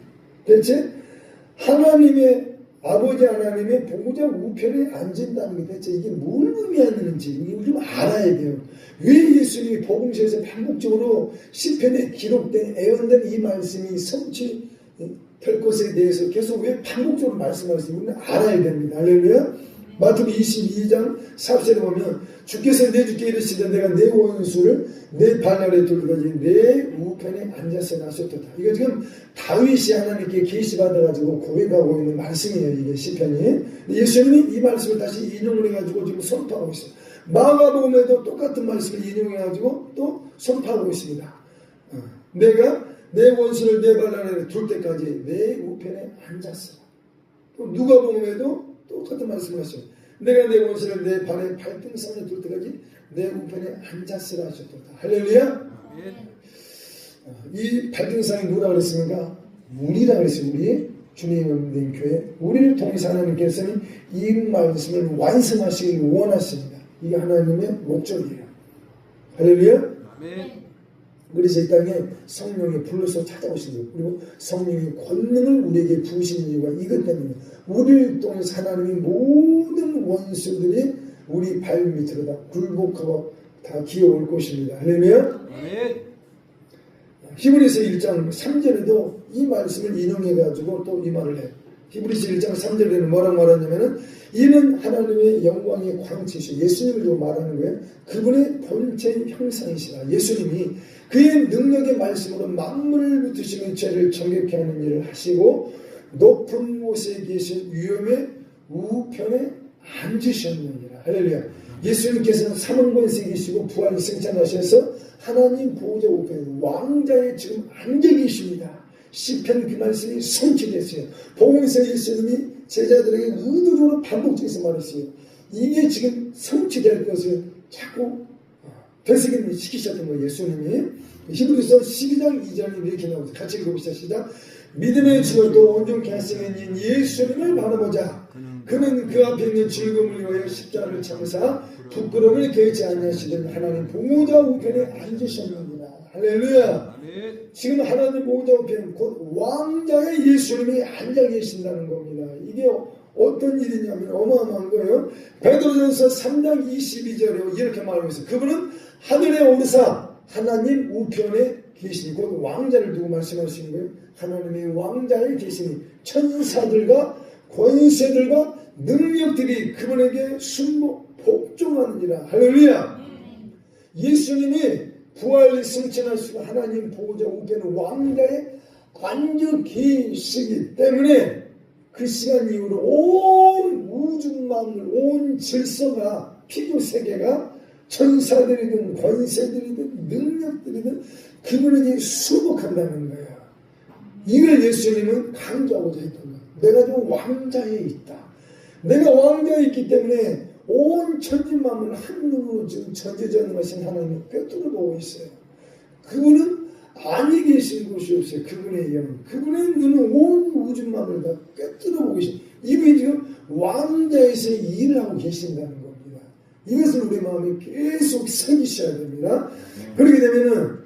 대체 하나님의 아버지 하나님의 보호자 우편에 앉은다는 게 대체 이게 뭘 의미하는지 이걸 좀 알아야 돼요. 왜 예수님이 복음서에서 반복적으로 시편에 기록된 애언된 이 말씀이 성취될 것에 대해서 계속 왜 반복적으로 말씀하시는지 우리는 알아야 됩니다. 할렐루야. 마태복음 22장 4절에 보면 주께서 내 주께 이르시되 내가 내 원수를 내 발 아래 두르더니 내 우편에 앉아서 나셨도다. 이거 지금 다윗이 하나님께 계시받아가지고 고백하고 있는 말씀이에요. 이게 시편이. 예수님이 이 말씀을 다시 인용을 해가지고 지금 선포하고 있어요. 마가복음에도 똑같은 말씀을 인용해가지고 또 선포하고 있습니다. 내가 내 원수를 내 발 아래 둘 때까지 내 우편에 앉았어. 또 누가복음에도 똑같은 말씀을 하셔요. 내가 내 원수를 내 발에 발등상에 둘 때까지 내 우편에 앉았으라 하셨도다. 할렐루야. 이 발등상이 누구라 그랬습니까? 우리라 그랬어요. 우리 주님의 믿는 교회, 우리를 통해서 하나님께서는 이 말씀을 완성하시길 원하십니다. 이게 하나님의 목적이에요. 할렐루야. 그래서 이 땅에 성령이 불러서 찾아오신 거예요. 그리고 성령의 권능을 우리에게 부으신 이유가 이것 때문에 우리를 통해서 하나님의 모든 원수들이 우리 발 밑으로 다 굴복하고 다 기어올 것입니다. 할렐루야. 히브리서 1장 3절에도 이 말씀을 인용해가지고 또 이 말을 해요. 히브리서 1장 3절에는 뭐라고 말하냐면은 이는 하나님의 영광의 광채시오. 예수님을 좀 말하는 거예요. 그분의 본체 형상이시라. 예수님이 그의 능력의 말씀으로 만물을 붙으시며 죄를 정결케 하는 일을 하시고 높은 곳에 계신 위엄의 우편에 앉으셨느니라. 할렐루야. 예수님께서는 사망권세 계시고 부활 승천하셔서 하나님 보호자 우편에 왕자에 지금 앉아 계십니다. 시편 그 말씀이 성취됐어요. 복음에서 예수님이 제자들에게 의도적으로 반복적에서 말했어요. 이게 지금 성취될 것을 자꾸 되새김을 시키셨던 거예요. 예수님이. 히브리서 12장 2절에 이렇게 나오죠. 같이 읽어봅시다. 시작. 믿음의 증언도 온전케 하시는 예수님을 바라보자. 그는 그 앞에 있는 즐거움을 위하여 십자가를 참으사 부끄러움을 개의치 아니하시던 하나님 보호자 우편에 앉으셨느니라. 할렐루야. 지금 하나님 보호자 우편 곧 왕자의 예수님이 앉아 계신다는 겁니다. 이게 어떤 일이냐면 어마어마한 거예요. 베드로전서 3장 22절에 이렇게 말하고 있어요. 그분은 하늘에 오르사 하나님 우편에 계시니 곧 왕자를 두고 말씀하시는 거예요. 하나님의 왕자에 계시니 천사들과 권세들과 능력들이 그분에게 순복 복종하느니라. 할렐루야. 예수님이 부활 승천하시고 하나님 보호자 우편 왕자에 앉아 계시기 때문에 그 시간 이후로 온 우주 만물 온 질서가 피조 세계가 천사들이든 권세들이든 능력들이든 그분에게 수복한다는 거예요. 이걸 예수님은 강조하고자 했던 거예요. 내가 좀 왕자에 있다. 내가 왕자에 있기 때문에 온 천지만물 한 눈으로 지금 전지전능하신 하나님을 꿰뚫어 보고 있어요. 그분은 아니 계신 곳이 없어요. 그분의 영, 그분의 눈은 온 우주만을 다 꿰뚫어 보고 계신. 이분이 지금 왕자에서 일을 하고 계신다는 겁니다. 이것을 우리 마음에 계속 새기셔야 됩니다. 그렇게 되면은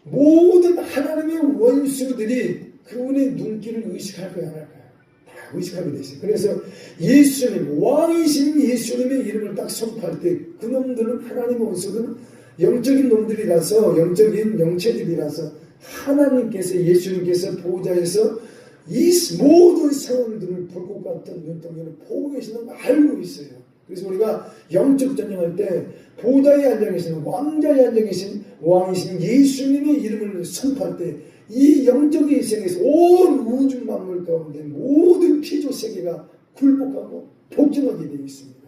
모든 하나님의 원수들이 그분의 눈길을 의식할 거야, 안 할 거야? 다 의식하게 돼 있어요. 그래서 예수님, 왕이신 예수님의 이름을 딱 선포할 때 그놈들은 하나님의 원수들은 영적인 놈들이라서, 영적인 영체들이라서 하나님께서, 예수님께서 보호자에서 이 모든 상황들을 볼 것 같은 눈덩이를 보고 계시는 걸 알고 있어요. 그래서 우리가 영적 전쟁할 때 보호자에 앉아 계시는, 왕자에 앉아 계신 왕이신 예수님의 이름을 선포할 때 이 영적인 세계에서 온 우주 만물 가운데 모든 피조 세계가 굴복하고 복종하게 되어 있습니다.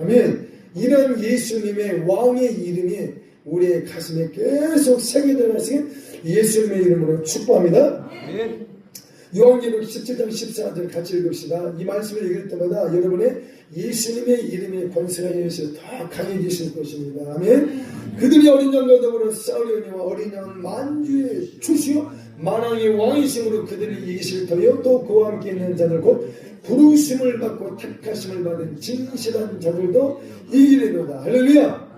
아멘. 이런 예수님의 왕의 이름이 우리의 가슴에 계속 새겨져 가시길 예수님의 이름으로 축복합니다. 아멘. 요한계시록 17장 14절 같이 읽읍시다. 이 말씀을 읽을 때마다 여러분의 예수님의 이름의 권세가 여기서 더 강해지실 것입니다. 아멘. 그들이 어린 양과 더불어 싸우려니와 어린 양은 만주의 주시오 만왕의 왕이심으로 그들을 이기실 터요 또 그와 함께 있는 자들 곧 부르심을 받고 택하심을 받은 진실한 자들도 이기리로다. 할렐루야.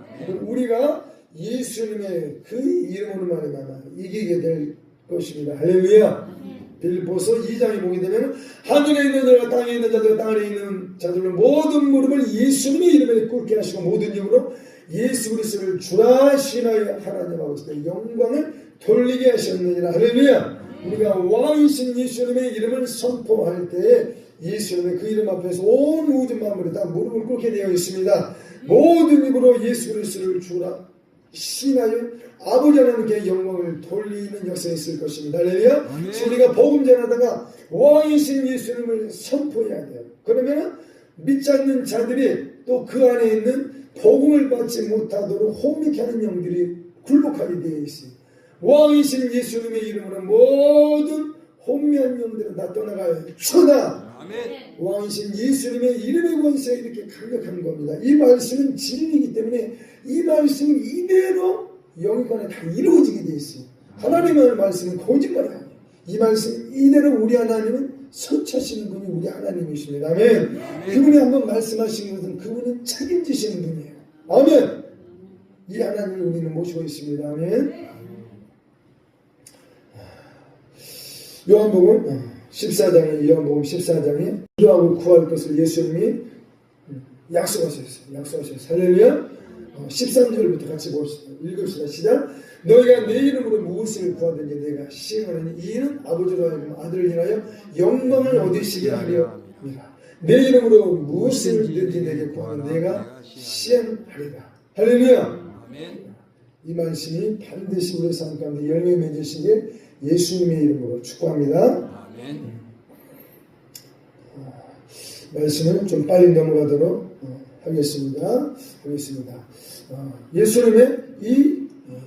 우리가 예수님의 그 이름으로 말하면 이기게 될 것입니다. 할렐루야. 빌보서 2장에 보게 되면 하늘에 있는 자들과 땅에 있는 자들과 땅 아래에 있는 자들은 모든 무릎을 예수님의 이름에 꿇게 하시고 모든 입으로 예수 그리스도를 주라 신하여 하나님 아버지께 영광을 돌리게 하셨느니라. 할렐루야. 우리가 왕이신 예수님의 이름을 선포할 때에 예수님의 그 이름 앞에서 온 우주 만물이 다 무릎을 꿇게 되어 있습니다. 모든 입으로 예수 그리스도를 주라 신하여 아버지 하나님께 영광을 돌리는 역사에 있을 것입니다. 할렐루야. 우리가 복음 전하다가 왕이신 예수님을 선포해야 돼요. 그러면 믿지 않는 자들이 또 그 안에 있는 복음을 받지 못하도록 혼미케 하는 영들이 굴복하게 되어 있어요. 왕이신 예수님의 이름으로 모든 혼미한 영들은 다 떠나가요. 주다 왕이신 예수님의 이름의 권세가 이렇게 강력한 겁니다. 이 말씀은 진리이기 때문에 이 말씀은 이대로 영육간에 다 이루어지게 되어 있어요. 하나님의 말씀은 거짓말이 아니에요. 이 말씀 이대로 우리 하나님은 설치하시는 분이 우리 하나님이십니다. 아멘. 그분이 한번 말씀하시는 것은 그분은 책임지시는 분이에요. 아멘. 이 하나님을 우리는 모시고 있습니다. 아멘. 요한복음 14장에 기도하고 구할 것을 예수님이 약속하셨어요. 할렐루야. 13절부터 같이 봅시다. 읽읍시다. 시작. 너희가 내 이름으로 무엇을 구하든지 내가 시행하느니 이는 아버지로 하여금 아들을 인하여 영광을 얻으시게 하려니라. 내 이름으로 무엇을든지 내게 구하면 내가 시행하리라. 할렐루야. 이 말씀이 반드시 우리 삶 가운데 열매 맺으시길 예수님의 이름으로 축복합니다. 말씀을 좀 빨리 넘어가도록 하겠습니다. 예수님의 이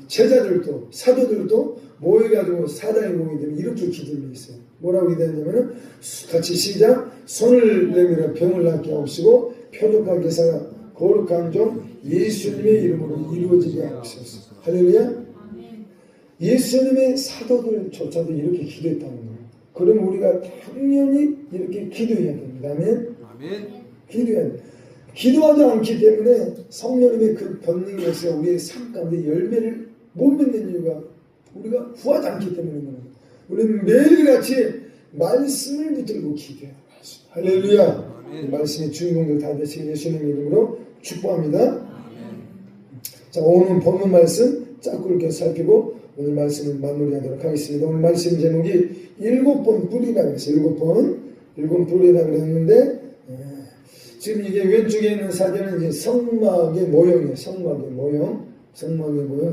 제자들도 사도들도 모여가지고 사단이 모이게 되면 이렇게 기도를 했어요. 뭐라고 기도했냐면은 같이 시작. 손을 내밀어 병을 낫게 하옵시고 표적과 기사가 거룩한 종 예수님의 이름으로 이루어지게 하옵소서. 할렐루야. 예수님의 사도들조차도 이렇게 기도했다는 거예요. 그럼 우리가 당연히 이렇게 기도해야 됩니다. 아멘. 기도해야 돼요. 기도하지 않기 때문에 성령님의 그 권능에서 우리의 삶 가운데 열매를 못 맺는 이유가 우리가 구하지 않기 때문입니다. 우리는 매일같이 말씀을 붙들고 기도해야 합니다. 할렐루야. 이 말씀의 주인공들 다 되시길 예수님의 이름으로 축복합니다. 자, 오늘 본문 말씀 짝꿍을 살피고 오늘 말씀을 마무리하도록 하겠습니다. 오늘 말씀 제목이 7번 뿌리라고 했어요. 7번 뿌리라고 했는데 지금 이게 왼쪽에 있는 사진은 이제 성막의 모형이에요. 성막의 모형.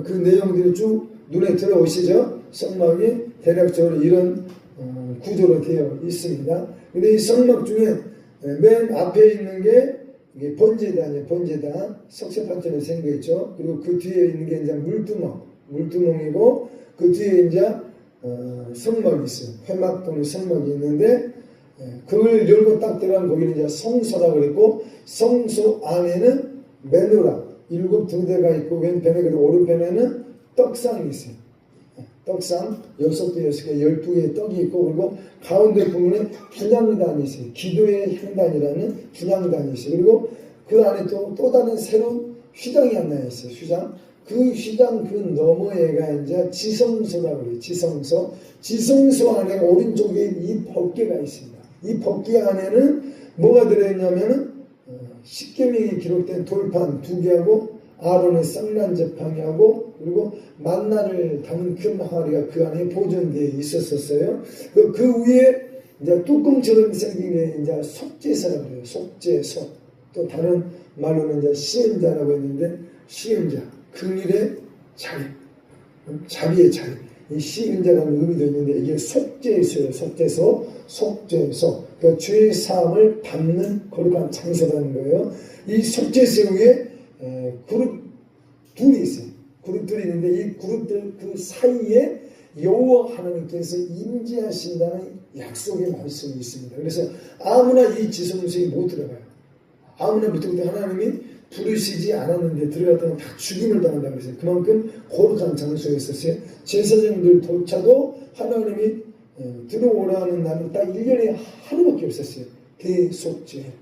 그 내용들이 쭉 눈에 들어오시죠? 성막이 대략적으로 이런 구조로 되어 있습니다. 근데 이 성막 중에 맨 앞에 있는 게 이게 번제단이에요. 번제단. 석쇠판처럼 생겨있죠. 그리고 그 뒤에 있는 게 이제 물두멍이고 그 뒤에 이제 성막이 있어요. 회막 또는 성막이 있는데 그걸 열고 딱 들어가면 거기는 이제 성소라고 그랬고 성소 안에는 메누라 7등대가 있고 왼편에 그리고 오른편에는 떡상이 있어요. 떡상 6개, 12개의 떡이 있고 그리고 가운데 부분에 분향단이 있어요. 기도의 향단이라는 분향단이 있어요. 그리고 그 안에 또 다른 새로운 휘장이 하나 있어요. 휘장. 그 휘장 그 너머에가 이제 지성소라고 그래요. 지성소 안에 오른쪽에 이 법궤가 있습니다. 이 법궤 안에는 뭐가 들어있냐면은 십계명이 기록된 돌판 2개하고 아론의 쌍난 지팡이하고 그리고 만나를 담은 큰 항아리가 그 안에 보존되어 있었어요. 그 위에 이제 뚜껑처럼 생긴 게 이제 속죄사라고 해요. 속죄소. 또 다른 말로는 이제 시은자라고 했는데 시은자, 긍일의 자리, 자비의 자리. 이 시은자라는 의미도 있는데 이게 속죄소예요. 속죄소. 그러니까 죄의 사함을 받는 거룩한 장소라는 거예요. 이 속죄소 위에 그룹 둘이 있어요. 그룹 둘이 있는데 이 그룹들 그 사이에 여호와 하나님께서 임재하신다는 약속의 말씀이 있습니다. 그래서 아무나 이 지성소에 못 들어가요. 아무나 밑에부터 하나님이 부르시지 않았는데 들어갔다가 다 죽임을 당한다고 했어요. 그만큼 거룩한 장소에 있었어요. 제사장들조차도 하나님이 들어오라는 날은 딱 1년에 하루밖에 없었어요. 대속죄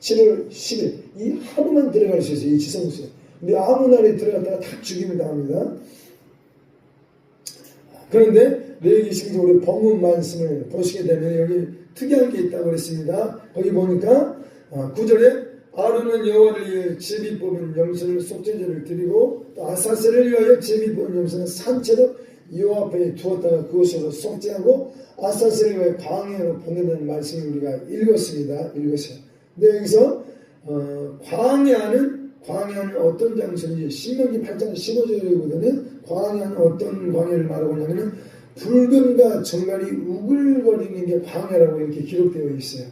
7월 10일 이 하루만 들어갈 수 있어요. 이 지성소에. 근데 아무 날에 들어갔다가 다 죽임을 당합니다. 그런데 레위기 시기적으로 본문 말씀을 보시게 되면 여기 특이한 게 있다고 그랬습니다. 거기 보니까 9절에 아론은 여호와를 위해 제비 뽑은 염소를 속죄제를 드리고 또 아사셀을 위하여 제비 뽑은 염소는 산채로 여호와 앞에 두었다가 그것으로 속죄하고 아사셀을 위하여 광야로 보내는 말씀을 우리가 읽었습니다. 근데 여기서 광야는 어떤 장소인지 신명기 8장 15절이거든요. 광야는 어떤 광야를 말하고 있냐면 붉은과 정갈이 우글거리는 게 광야라고 이렇게 기록되어 있어요.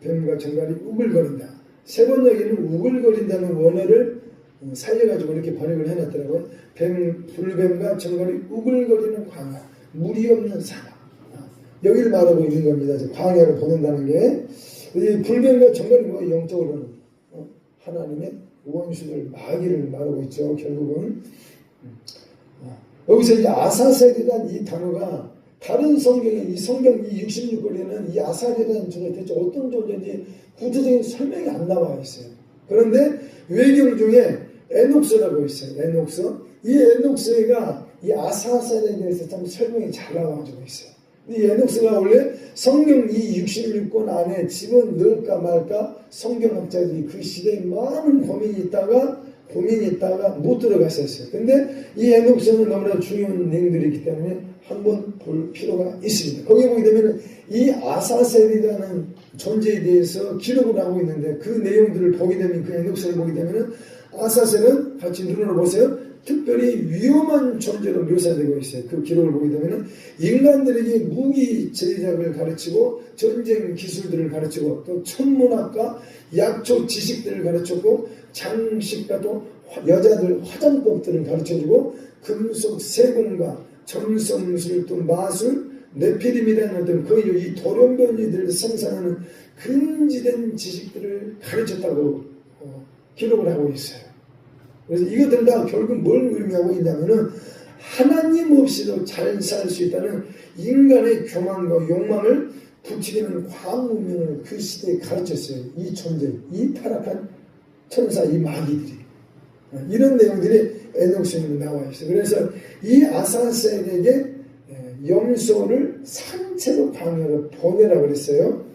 뱀과 정갈이 우글거린다. 세 번 여기는 우글거린다는 원어를 살려가지고 이렇게 번역을 해놨더라고요. 불뱀과 정갈이 우글거리는 광야, 물이 없는 사막. 여기를 말하고 있는 겁니다. 광야로 보낸다는 게. 이 불변과 정갈이 뭐 영적으로는 하나님의 원수들 마귀를 말하고 있죠. 결국은 여기서 이 아사셀이라는 이 단어가 다른 성경에 이 성경 이 66권에는 이 아사셀이라는 존재 대체 어떤 존재인지 구체적인 설명이 안 나와 있어요. 그런데 외경 중에 에녹스라고 있어요. 에녹스. 이 에녹스가 이 아사셀에 대해서 참 설명이 잘 나와가지고 있어요. 이 에녹스가 원래 성경 이 66권 안에 집어넣을까 말까 성경학자들이 그 시대에 많은 고민이 있다가 못 들어갔었어요. 근데 이 에녹스는 너무나 중요한 내용들이 있기 때문에 한번 볼 필요가 있습니다. 거기에 보게 되면 이 아사셀이라는 존재에 대해서 기록을 하고 있는데 그 내용들을 보게 되면 그 에녹스를 보게 되면 아사셀은 같이 눈으로 보세요. 특별히 위험한 존재로 묘사되고 있어요. 그 기록을 보게 되면 인간들에게 무기 제작을 가르치고 전쟁 기술들을 가르치고 또 천문학과 약초 지식들을 가르쳤고 장식과 또 여자들 화장법들을 가르쳐주고 금속 세공과 점성술 또 마술 네피림이라는 어떤 거의 이 돌연변이들을 생산하는 금지된 지식들을 가르쳤다고 기록을 하고 있어요. 그래서 이것들 다 결국 뭘 의미하고 있냐면은 하나님 없이도 잘 살 수 있다는 인간의 교만과 욕망을 부추기는 과학 문명을 그 시대에 가르쳤어요. 이 존재, 이 타락한 천사, 이 마귀들이. 이런 내용들이 에녹스에 나와 있어요. 그래서 이 아사셀에게 염소를 산채로 광야로 보내라고 그랬어요.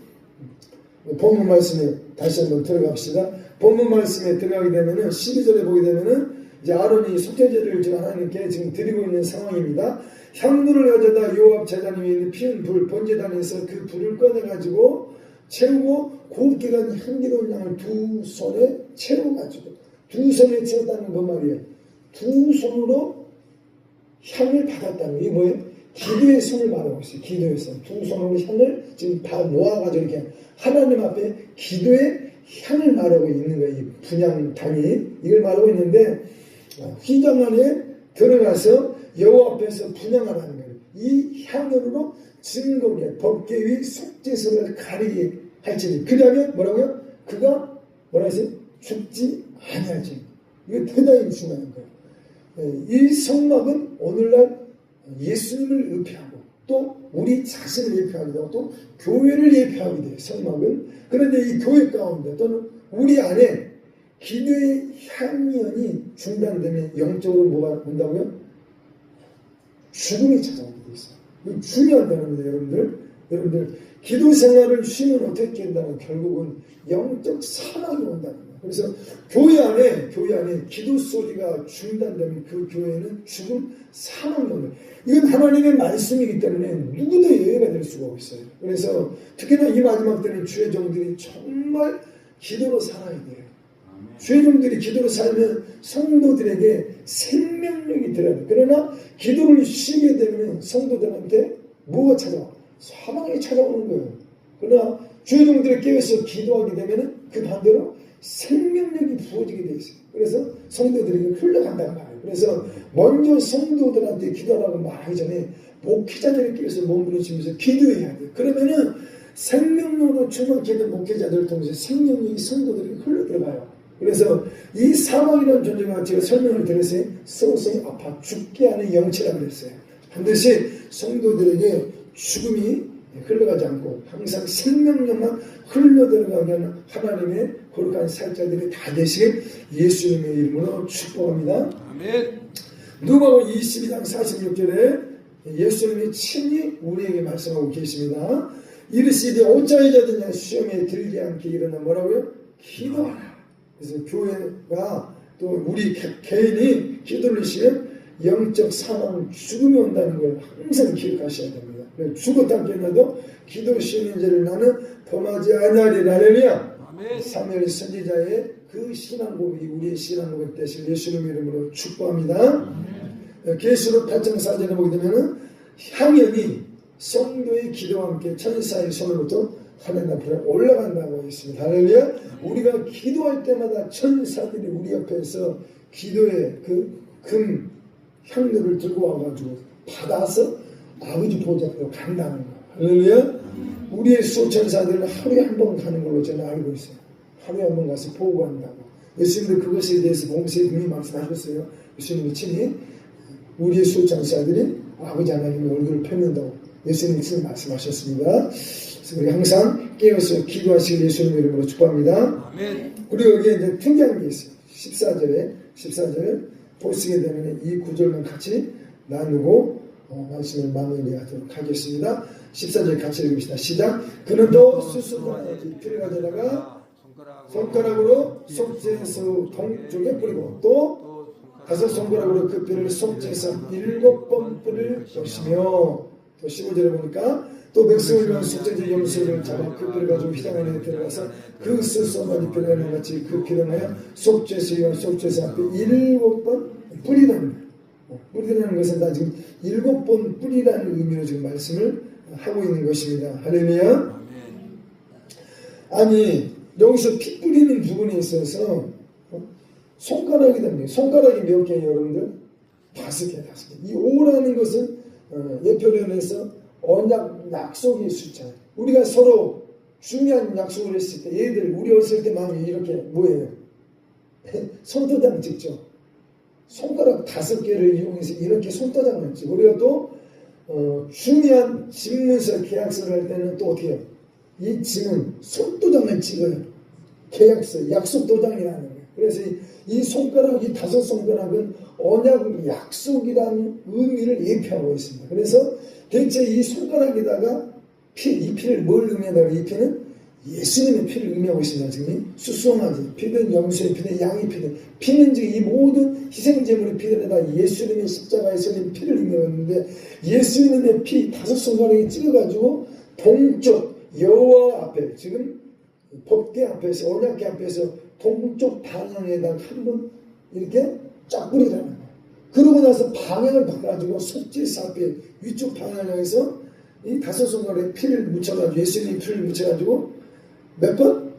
본문 말씀에 다시 한번 들어갑시다. 본문 말씀에 들어가게 되면은 12절에 보게 되면은 이제 아론이 속죄제를 지금 하나님께 지금 드리고 있는 상황입니다. 향로를 가져다 요압 제사장이 피운 불 번제단에서 그 불을 꺼내 가지고 채우고 곱게 간 향기로운 양을 두 손에 채워 가지고 두 손에 채웠다는 그 말이에요. 두 손으로 향을 받았다는 게 뭐예요? 기도의 손을 말하고 있어요. 기도의 손. 두 손으로 향을 지금 다 모아가지고 이렇게 하나님 앞에 기도의 향을 말하고 있는 거예요. 이 분향단이 이걸 말하고 있는데 휘장 안에 들어가서 여호와 앞에서 분향하라는 거예요. 이 향으로 증거에 법궤의 속죄성을 가리게 할지니 그러면 뭐라고요? 그가 뭐라 했어요? 죽지 아니하지. 이거 대단히 중요한 거예요. 이 성막은 오늘날 예수님을 예표하고 또 우리 자신을 예표하기도 하고 또 교회를 예표하게 돼요. 성막은. 그런데 이 교회 가운데 또는 우리 안에 기도의 향연이 중단되면 영적으로 뭐가 온다고요? 죽음이 찾아오게 돼 있어요. 이거 중요한 단어입니다. 여러분들 기도 생활을 쉬면 어떻게 된다면 결국은 영적 사망이 온다는 거예요. 그래서 교회 안에 기도 소리가 중단되면 그 교회는 죽음, 사망이 온다. 이건 하나님의 말씀이기 때문에 누구도 예외가 될 수가 없어요. 그래서 특히나 이 마지막 때는 주의 종들이 정말 기도로 살아야 돼요. 주의 종들이 기도로 살면 성도들에게 생명력이 들어야 돼요. 그러나 기도를 쉬게 되면 성도들한테 뭐가 찾아와? 사망이 찾아오는 거예요. 그러나 주의 종들이 깨어서 기도하게 되면 그 반대로 생명력이 부어지게 돼 있어요. 그래서 성도들에게 흘러간다는 말이에요. 그래서 먼저 성도들한테 기도하라고 말하기 전에 목회자들이 깨어서 몸부림치면서 기도해야 돼요. 그러면은 생명력으로 충만케 된 목회자들을 통해서 생명력이 성도들에게 흘러들어가요. 그래서 이 사망이라는 존재가 제가 설명을 드렸어요. 서로서로 아파 죽게 하는 영체라고 그랬어요. 반드시 성도들에게 죽음이 흘러가지 않고 항상 생명력만 흘러들어가게 하는 하나님의 거룩한 살자들이 다 되시길 예수님의 이름으로 축복합니다. 아멘. 누가복음 22장 46절에 예수님이 친히 우리에게 말씀하고 계십니다. 이르시되 어찌하여자든지 시험에 들지 않게 일어나 뭐라고요? 기도하라. 그래서 교회가 또 우리 개인이 기도를 시면 영적 사망, 죽음이 온다는 걸 항상 기억하셔야 됩니다. 죽었다 깨어나도 기도 쉬는 죄를 나는 범하지 아니하리라. 할렐루야. 사무엘 선지자의 그 신앙고백이 우리의 신앙고백 되실 예수님 이름으로 축복합니다. 계시록 8장 4절에 보게 되면 향연이 성도의 기도와 함께 천사의 손으로부터 하나님 앞으로 올라간다고 했습니다. 할렐루야. 우리가 기도할 때마다 천사들이 우리 옆에서 기도의 그 금 향료를 들고 와가지고 받아서 아버지 보좌로 간다는 거예요. 할렐루야. 우리의 수호천사들은 하루에 한 번 가는 걸로 저는 알고 있어요. 하루에 한 번 가서 보고한다고. 예수님도 그것에 대해서 봉쇄 분명히 말씀하셨어요. 예수님이 친히 우리의 수호천사들이 아버지 하나님의 얼굴을 펴는다고 예수님이 친히 말씀하셨습니다. 그래서 우리 항상 깨어서 기도하시길 예수님의 이름으로 축복합니다. 아멘. 그리고 여기에 이제 특이한 게 있어요. 14절에 보시게 되면 이 구절만 같이 나누고 말씀을 마무리하도록 하겠습니다. 14절 같이 읽읍시다. 시작. 그는 또 스스로 피를 가져다가 손가락으로 속죄소 동쪽에 뿌리고 또 다섯 손가락으로 그 피를 속죄소 7번 뿌릴 것이며, 또 15절에 보니까 또 백성을 위한 속죄제 염소를 잡아 그 피를 가지고 휘장 안에 들어가서 그 스스로만 피를 같이 그 피를 하여 속죄소에 위한 속죄소 앞에 7번 뿌리라는 거예요. 뿌리라는 것은 다 지금 7번 뿌리라는 의미로 지금 말씀을 하고 있는 것입니다. 할렐루야. 아니 여기서 피 뿌리는 부분에 있어서 손가락이 됩니다. 손가락이 몇 개예요, 여러분들? 5개. 이 5라는 것은 예표론에서 언약 약속의 숫자예요. 우리가 서로 중요한 약속을 했을 때, 얘들 우리 어렸을 때 많이 이렇게 뭐예요? 손도장 찍죠. 손가락 5개를 이용해서 이렇게 손도장을 찍고, 우리가 또 중요한 집문서 계약서를 할 때는 또 어떻게 해요? 이 짐은 손도장을 찍어요. 계약서, 약속도장이라는 거예요. 그래서 이 손가락, 이 5 손가락은 언약 약속이라는 의미를 예표하고 있습니다. 그래서 대체 이 손가락에다가 이 피를 뭘 의미하다가, 이 피는 예수님의 피를 의미하고 있습니다. 지금 수송아지 피든 염소의 피든 양의 피든, 피는 즉 이 모든 희생제물의 피들에다 예수님의 십자가에서 낸 피를 의미하고 있는데, 예수님의 피 5 손가락에 찍어가지고 동쪽 여호와 앞에, 지금 법궤 앞에서, 언약궤 앞에서 동쪽 방향에다가 한번 이렇게 쫙 뿌리라는 거예요. 그러고 나서 방향을 바꿔가지고 속죄소 앞에 위쪽 방향에서 이 5 손가락에 피를 묻혀가지고, 예수님의 피를 묻혀가지고 몇 번?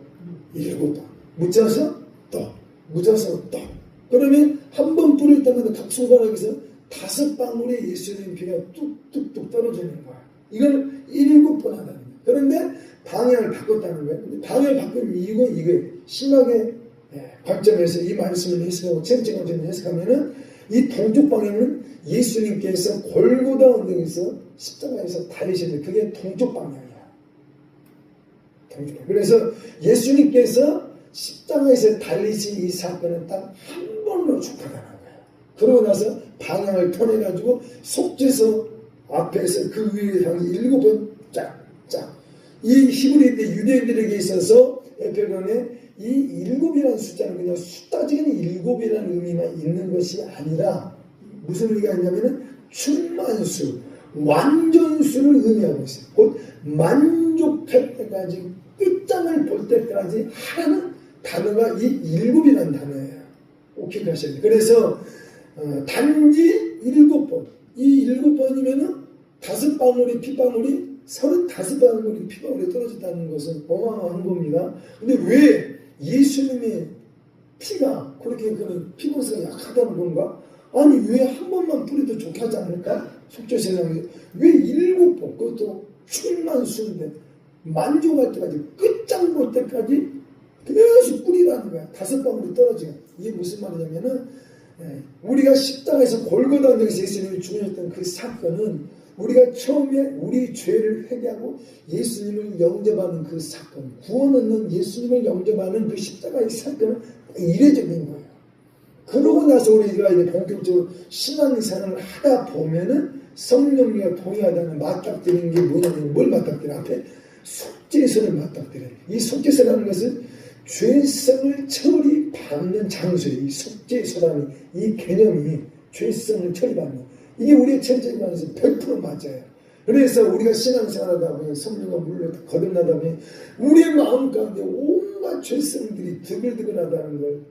7번. 묻혀서 또, 묻혀서 또. 그러면 한 번 뿌릴 때마다 각 손가락에서 5방울의 예수님의 피가 뚝뚝뚝 떨어지는 거야. 이걸 7번 한다는 거야. 그런데 방향을 바꿨다는 거예요. 방향을 바꾼 이유가 심하게 관점에서 이 말씀을 해석하고 체험적으로 해석하면은, 이 동쪽 방향은 예수님께서 골고다 언덕에서 십자가에서 달리시는, 그게 동쪽 방향이야. 그래서 예수님께서 십자가에서 달리신 이 사건은 딱 한 번으로 축하하는 거예요. 그러고 나서 방향을 터내가지고 속죄소 앞에서 그 위에 향해 7번 쫙쫙. 이 히브리인들 유대인들에게 있어서 에페론에 이 7이라는 숫자는 그냥 수 따지기는 7이라는 의미만 있는 것이 아니라 무슨 의미가 있냐면은 충만수, 완전수를 의미하고 있어요. 곧 만족할 때까지, 끝장을 볼 때까지 하는 단어가 이 7이라는 단어예요. 오케이 가셔야 돼요. 그래서 단지 7번, 이 7번이면은 5방울의 핏방울이 35방울의 핏방울이 떨어졌다는 것은 어마어마한 겁니다. 근데 왜 예수님의 피가 그렇게 피곤성이 약하다는 건가? 아니 왜 한 번만 뿌려도 좋게 하지 않을까? 속죄제사장이 왜 7번, 그것도 충만수인데 만족할 때까지, 끝장 볼 때까지 계속 뿌리라는 거야. 5방울이 떨어지고. 이게 무슨 말이냐면은, 우리가 십자가에서 골고다 언덕에서 예수님이 죽으셨던 그 사건은, 우리가 처음에 우리 죄를 회개하고 예수님을 영접하는 그 사건, 구원 얻는 예수님을 영접하는 그 십자가의 사건은 이례적인 거예요. 그러고 나서 우리가 이제 본격적으로 신앙생활을 하다 보면은 성령님과 동의하다는 맞닥뜨리는 게 뭐냐면, 뭘 맞닥뜨려? 앞에 속죄소를 맞닥뜨려요. 이 속죄소라는 것은 죄성을 처리받는 장소예요. 이 속죄소라는 이 개념이 죄성을 처리받는, 이게 우리의 천적인 관에서 100% 맞아요. 그래서 우리가 신앙생활하다 보면, 성령과 물로 거듭나다 보면 우리의 마음 가운데 온갖 죄성들이 드글드글하다는 걸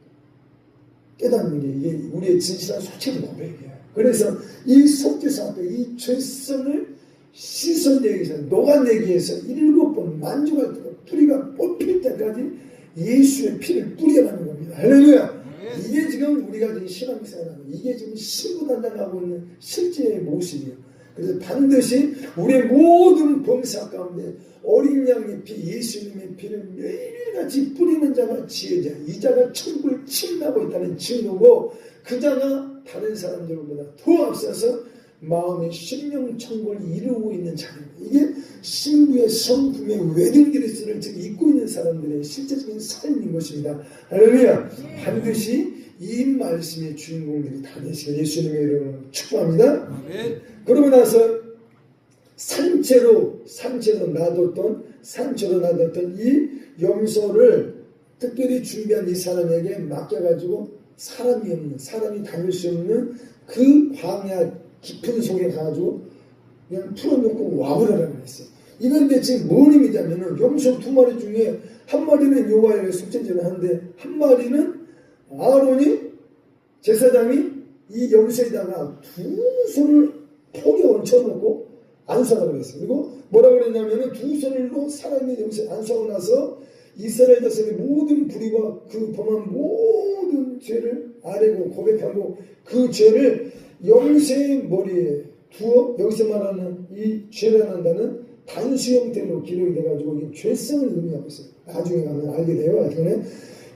깨닫는 게 이게 우리의 진실한 솔직한 고백이에요. 그래서 이 속죄소 앞에 이 죄성을 씻어내기 위해서, 녹아내기 위해서 7번 만족할 때까지, 뿌리가 뽑힐 때까지 예수의 피를 뿌려라는 겁니다. 할렐루야! 이게 지금 우리가 지금 신앙생활하는, 이게 지금 신부단장하고 있는 실제의 모습이에요. 그래서 반드시 우리의 모든 범사 가운데 어린 양의 피, 예수님의 피를 매일같이 뿌리는 자가 지혜자, 이 자가 천국을 침략하고 있다는 증거고, 그 자가 다른 사람들보다 더 앞서서 마음의 심령 천국을 이루고 있는 자입니다. 이게 신부의 성품의 웨딩드레스를 지금 입고 있는 사람들의 실제적인 삶인 것입니다. 할렐루야. 반드시 이 말씀의 주인공들이 다 되시길 예수님의 이름으로 축복합니다. 그러고 나서 산채로 놔뒀던 이 염소를 특별히 준비한 이 사람에게 맡겨가지고 사람이 다닐 수 없는 그 광야 깊은 속에 가가지고 그냥 풀어놓고 와보라고 했어요. 이건 대체 뭔 의미냐면은 염소 2마리 중에 한 마리는 여호와의 속죄제를 하는데 한 마리는 아론이 제사장이 이 염소에다가 두 손을 폭에 얹혀놓고 안수하라고 그랬어요. 그리고 뭐라고 그랬냐면은 두 손으로 살아있는 염소에 안수하고 나서 이스라엘 자손의 모든 불의와 그 범한 모든 죄를 아뢰고 고백하고 그 죄를 염소의 머리에 두어, 여기서 말하는 이 죄라는 단어는 단수 형태로 기록이 돼가지고 이 죄성을 의미하고 있어요. 나중에 가면 알게 돼요. 하여튼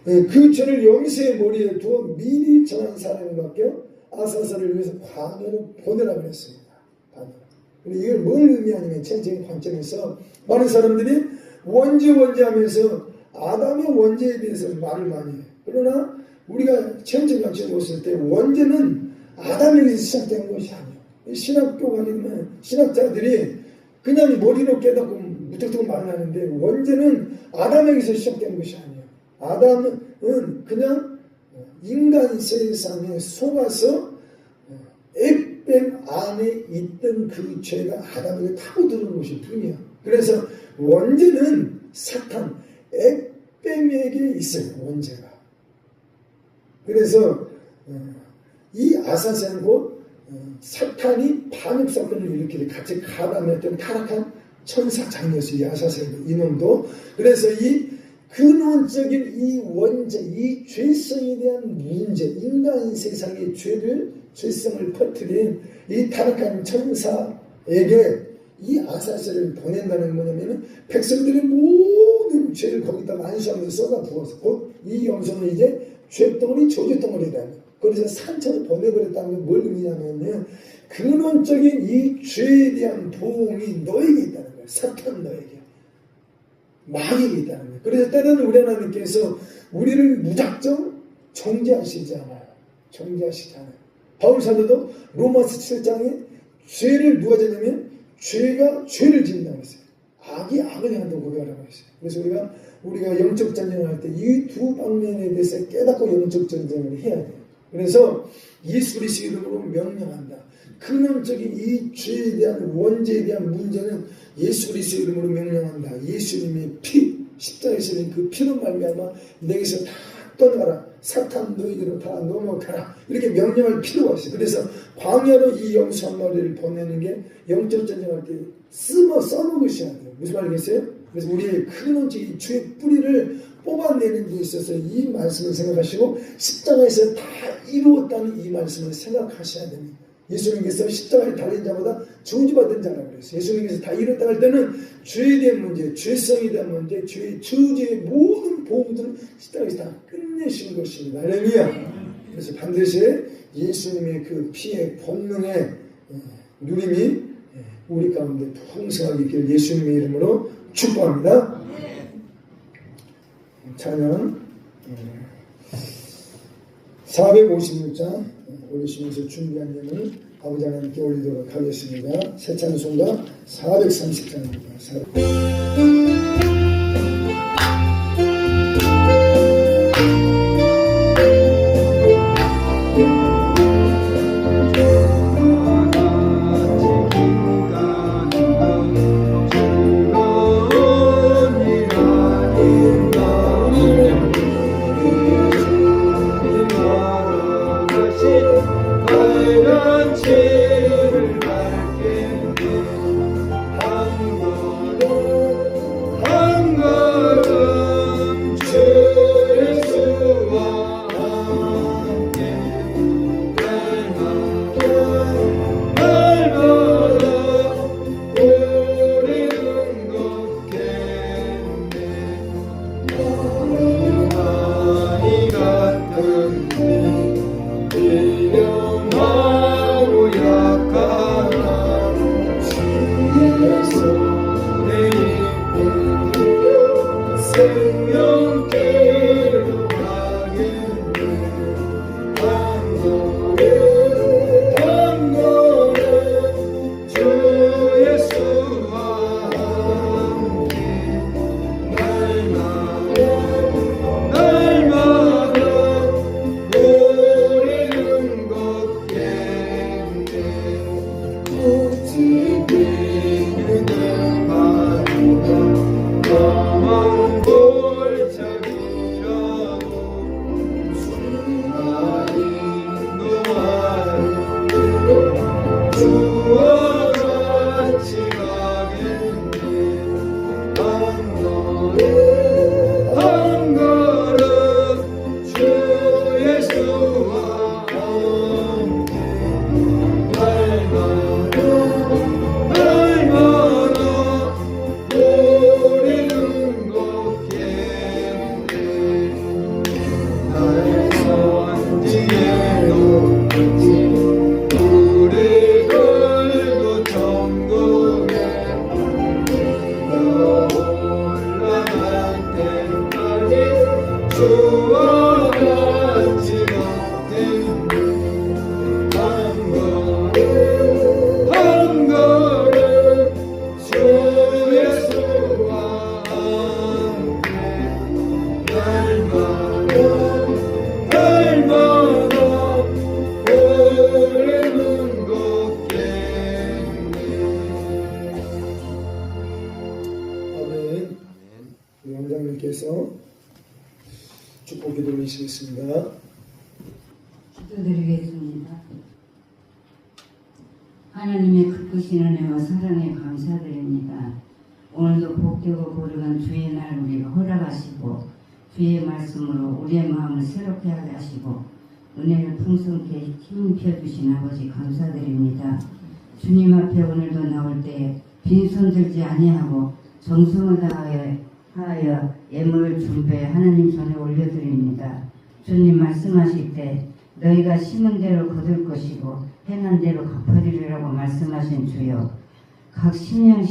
그 죄를 염소의 머리에 두어 미리 정한 사람이 맡겨 아사사를 위해서 광야로 보내라고 했습니다. 이걸 뭘 의미하냐면 전체적인 관점에서 많은 사람들이 원죄 하면서 아담의 원죄에 대해서 말을 많이 해요. 그러나 우리가 전체적인 관점으로 봤을 때 원죄는 아담에게서 시작된 것이 아니에요. 신학교관이면 신학자들이 그냥 머리로 깨닫고 무턱대고 말을 하는데 원죄는 아담에게서 시작된 것이 아니에요. 아담은 그냥 인간 세상에 속아서 앱뱀 안에 있던 그 죄가 아담에게 타고 들어온 것일 뿐이야. 그래서 원죄는 사탄, 앱뱀에게 있어요. 원죄가. 그래서 이 아사셀은 곧 사탄이 반역사건을 일으키는 같이 가담했던 타락한 천사 장녀였어요. 이 아사셀 이놈도. 그래서 이 근원적인 이 원죄, 이 죄성에 대한 문제, 인간 세상의 죄성을 퍼뜨린 이 타락한 천사에게 이 아사셀을 보낸다는 게 뭐냐면은 백성들의 모든 죄를 거기다 안수하면서 쏟아 부어서 곧 이 염소는 이제 죄덩어리, 저주덩어리다. 그래서 산처로 보내버렸다는 게 뭘 의미냐면요. 근원적인 이 죄에 대한 보응이 너에게 있다는 거예요. 사탄 너에게. 마귀가 있다는 거예요. 그래서 때로는 우리 하나님께서 우리를 무작정 정죄하시지 않아요. 정죄하시지 않아요. 바울 사도도 로마서 7장에 죄를 누가 지냐면 죄가 죄를 짓는다고 했어요. 악이 악을 향한다고 고백하라고 했어요. 그래서 우리가 영적 전쟁을 할 때 이 두 방면에 대해서 깨닫고 영적 전쟁을 해야 돼요. 그래서 예수 그리스도 이름으로 명령한다. 근원적인 이 죄에 대한 원죄에 대한 문제는 예수 그리스도 이름으로 명령한다. 예수님의 피, 십자가에서 그 피로 말미암아 내게서 다 떠나가라. 사탄 너희들은 다 넘어가라. 이렇게 명령할 필요가 있어요. 그래서 광야로 이 염소 한 마리를 보내는 게 영적 전쟁할 때 써먹으셔야 돼요. 무슨 말이겠어요? 그래서 우리의 근원적인 죄의 뿌리를 뽑아내는 데 있어서 이 말씀을 생각하시고 십자가에서 다 이루었다는 이 말씀을 생각하셔야 됩니다. 예수님께서 십자가에 달린 자보다 저주받은 자라고 그랬어요. 예수님께서 다 이뤘다 할 때는 죄에 대한 문제, 죄성에 대한 문제, 죄의 저주의 모든 보험들을 십자가에서 다 끝내신 것입니다. 할렐루야. 그래서 반드시 예수님의 그 피의 본능의 누림이 우리 가운데 풍성하게 있기를 예수님의 이름으로 축복합니다. 찬양 456장 올리시면서 준비한 예물 아버지 하나님께 올리도록 하겠습니다. 새 찬송가 430장입니다. 가라 주의 손에 이끌려 생명길로 가겠네 한 걸음 주 예수와 함께 날마다 우리는 걷겠네 오직 믿는 바위가 험한 골짜기라도 주가 인도하여 주와 같이 가겠네 한 걸음 주 예수와 함께 날마다 우리는 걷겠네 나의 선지에 높은지 우리 걸고 천국에 올라갈 때까지 주와 같이 걷겠네 한 걸음 주 예수와 함께 날마다 우리는 걷겠네 아멘. 우리 원장님께서 축복 기도 올리시겠습니다. 기도드리겠습니다. 하나님의 크신 은혜와 사랑에 감사드립니다. 오늘도 복되고 거룩한 주의 날 우리가 허락하시고 주의 말씀으로 우리의 마음을 새롭게 하게 하시고 은혜를 풍성케 힘입혀 주신 아버지 감사드립니다. 주님 앞에 오늘도 나올 때 빈손 들지 아니하고 정성을 다하여 예물을 준비해 하나님 손에 올려드립니다. 주님 말씀하실 때 너희가 심은 대로 거둘 것이고 행한 대로 갚으리라고 말씀하신 주여, 각 심령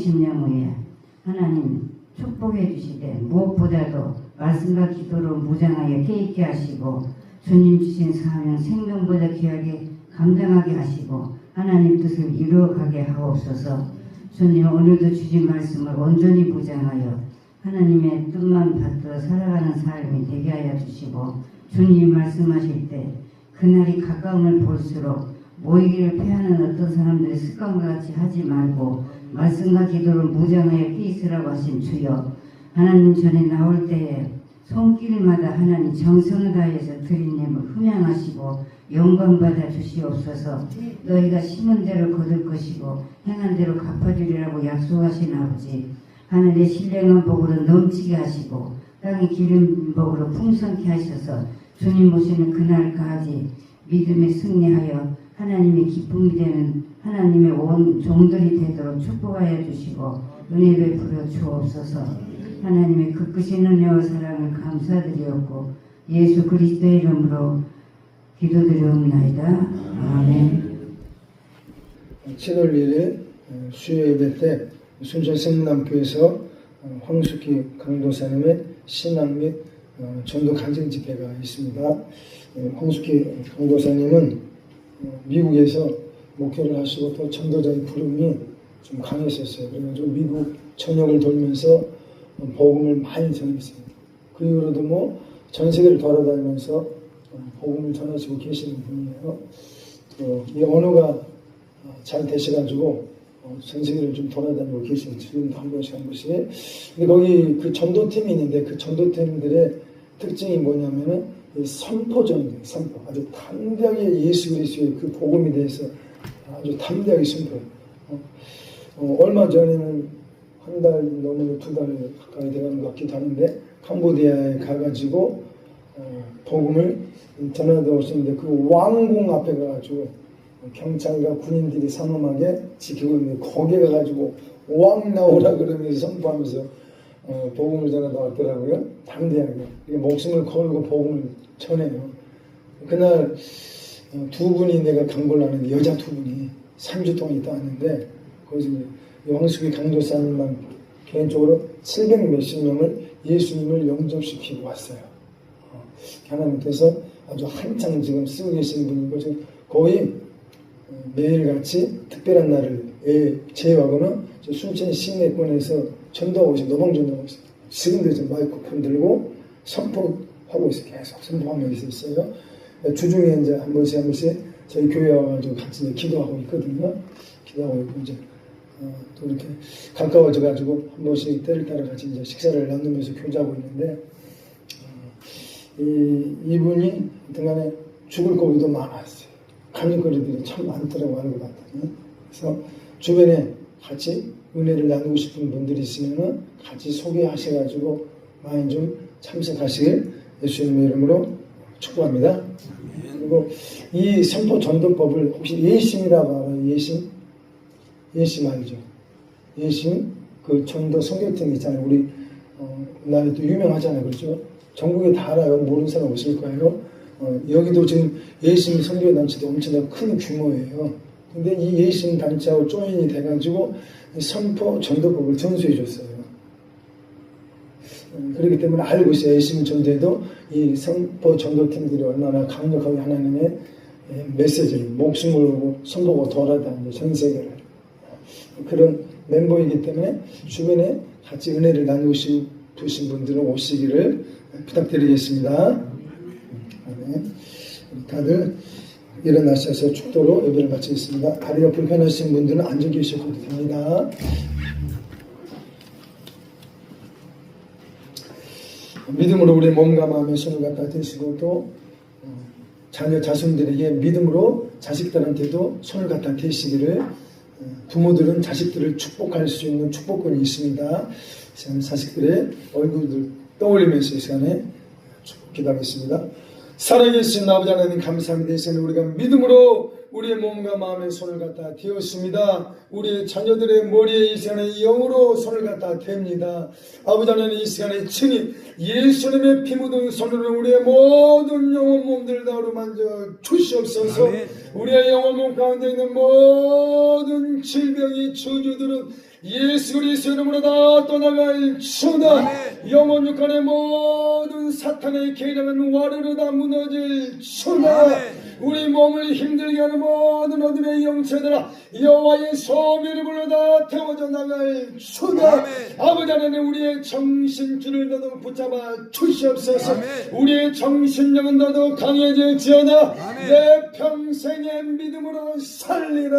후에 하나님 축복해 주시되 무엇보다도 말씀과 기도로 무장하여 깨있게 하시고 주님 주신 사명 생명보다 귀하게 감당하게 하시고 하나님 뜻을 이루어가게 하옵소서. 주님 오늘도 주신 말씀을 온전히 무장하여 하나님의 뜻만 받들어 살아가는 삶이 되게 하여 주시고 주님 말씀하실 때 그날이 가까움을 볼수록 모이기를 피하는 어떤 사람들의 습관과 같이 하지 말고 말씀과 기도를 무장하여 끼있으라고 하신 주여, 하나님 전에 나올 때에 손길마다 하나님 정성을 다해서 드린 예물 흠양하시고 영광받아 주시옵소서. 너희가 심은 대로 거둘 것이고 행한 대로 갚아주리라고 약속하신 아버지, 하늘의 신령한 복으로 넘치게 하시고 땅의 기름 복으로 풍성케 하셔서 주님 오시는 그날까지 믿음에 승리하여 하나님의 기쁨이 되는 하나님의 온 종들이 되도록 축복하여 주시고 은혜 베풀어 주옵소서. 하나님의 그 크신 은혜와 사랑을 감사드리옵고 예수 그리스도의 이름으로 기도드리옵나이다. 아멘. 7월 1일 수요 예배 때 순천 생남교에서 황숙희 강도사님의 신앙 및 전도 간증 집회가 있습니다. 황숙희 강도사님은 미국에서 목회를 하시고 또 전도자의 부름이 좀 강했었어요. 그래가지고 미국 전역을 돌면서 복음을 많이 전했습니다. 그 이후로도 뭐 전 세계를 돌아다니면서 복음을 전하시고 계시는 분이에요. 또 이 언어가 잘 되셔가지고 전 세계를 좀 돌아다니고 계시는 지금도 한 번씩 한 번씩. 근데 거기 그 전도팀이 있는데 그 전도팀들의 특징이 뭐냐면은 선포전이에요. 선포. 아주 담대하게 예수 그리스도의 그 복음에 대해서 아주 담대하게 선포해요. 얼마 전에는 한 달 넘는 2달 가까이 돼가는 것 같기도 하는데 캄보디아에 가가지고 복음을 전하다 오셨는데 그 왕궁 앞에 가가지고 경찰과 군인들이 삼엄하게 지키고 있는데 거기에 가가지고 왕 나오라 그러면서 선포하면서 복음을 전하다 왔더라고요. 담대하게 목숨을 걸고 복음을 전해요. 그날 두 분이 내가 강벌 하는데 여자 두 분이 3주 동안 있다 왔는데 거기서 왕숙이 강도사님만 개인적으로 700 몇십 명을 예수님을 영접시키고 왔어요. 하나님께서 아주 한창 지금 쓰고 계시는 분이고 지금 거의 매일같이 특별한 날을 제외하고는 순천 시내권에서 전도하고 있어요. 노방전도하고 있어요. 지금도 이제 마이크폰 들고 선포하고 있어요. 계속 선포하면서 있어요. 주중에 이제 한 번씩 저희 교회 와가지고 같이 이제 기도하고 있거든요. 기도하고 있고 이제 또 이렇게 가까워져가지고 한 번씩 때를 따라 같이 이제 식사를 나누면서 교제하고 있는데 이분이 등간에 죽을 고비도 많았어요. 간육거리들이 참 많더라고 알고 봤더니. 그래서 주변에 같이 은혜를 나누고 싶은 분들이 있으면은 같이 소개하셔가지고 많이 좀 참석하시길 예수님의 이름으로 축복합니다. 그리고 이 선포 전도법을 혹시 예심이라고 알아요? 예심? 예심 알죠? 예심 그 전도 선교팀 있잖아요. 우리 나라에도 유명하잖아요. 그렇죠? 전국에 다 알아요. 모르는 사람 없을 거예요. 여기도 지금 예심 선교단체도 엄청나게 큰 규모예요. 근데 이 예심 단체하고 조인이 돼가지고 선포 전도법을 전수해 줬어요. 그렇기 때문에 알고 있어요. 예심 전도에도 이 선포 전도팀들이 얼마나 강력하게 하나님의 메시지를 목숨을 걸고 선포하고 돌아다니는 전 세계를 그런 멤버이기 때문에 주변에 같이 은혜를 나누고 싶으신 분들은 오시기를 부탁드리겠습니다. 네. 다들 일어나셔서 축도로 예배를 마치겠습니다. 다리가 불편하신 분들은 앉아 계셔도 됩니다. 믿음으로 우리 몸과 마음의 손을 갖다 대시고 또 자녀 자손들에게 믿음으로 자식들한테도 손을 갖다 대시기를 부모들은 자식들을 축복할 수 있는 축복권이 있습니다. 자식들의 얼굴들 떠올리면서 이 시간에 기도하겠습니다. 살아계신 아버지 하나님 감사합니다. 이 시간에 우리가 믿음으로 우리의 몸과 마음의 손을 갖다 대었습니다. 우리 자녀들의 머리에 이 시간에 영으로 손을 갖다 댑니다. 아버지 하나님 이 시간에 친히 예수님의 피 묻은 손으로 우리의 모든 영혼 몸들을 다 어루만져 주시옵소서. 아멘. 우리의 영혼 몸 가운데 있는 모든 질병이 저주들은 예수 그리스도 이름으로 다 떠나갈지어다. 영혼 육간의 모든 사탄의 계략은 와르르 다 무너질지어다. 우리 몸을 힘들게 하는 모든 어둠의 영체들아 여호와의 소멸을 불러다 태워져 나갈지어다. 아버지 하나님 우리의 정신줄을 더더욱 붙잡아 주시옵소서. 우리의 정신력은 더더욱 강해질지어다. 내 평생의 믿음으로 살리라.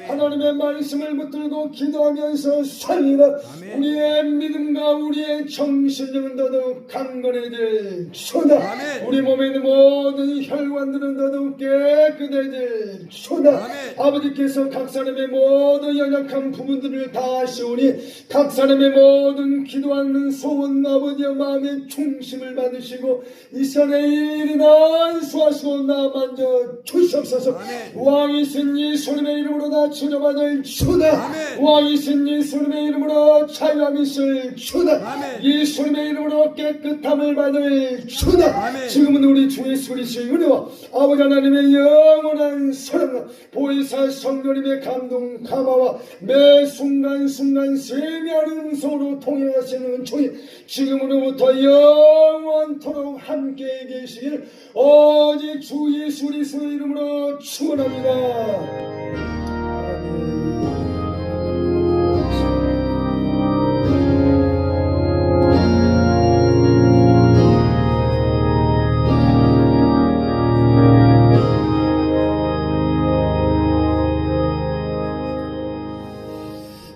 하나님의 말씀을 붙들고 기도하면서 살리라. 우리의 믿음과 우리의 정신력은 더더욱 강건해질지어다. 우리 몸에 있는 모든 혈관들은 더더욱 깨끗해질지어다. 아버지께서 각 사람의 모든 연약한 부분들을 다 아시오니 각 사람의 모든 기도하는 소원 아버지의 마음의 중심을 받으시고 이 시간에 일이나 수하시고 나 만져 주시옵소서. 왕이신 예수님의 이름으로 다 치료받을지어다. 왕이신 예수님의 이름으로 자유함이 있을지어다. 예수님의 이름으로 깨끗함을 받을지어다. 지금은 우리 주 예수 그리스도의 은혜와 아버지 하나님의 영원한 사랑과 보혜사 성령님의 감동 감화와 매 순간순간 세미한 음성으로 통행하시는 은총이 지금으로부터 영원토록 함께 계시길 오직 주 예수 그리스도의 이름으로 축원합니다.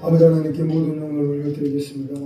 아버지 하나님께 모든 영광을 올려드리겠습니다.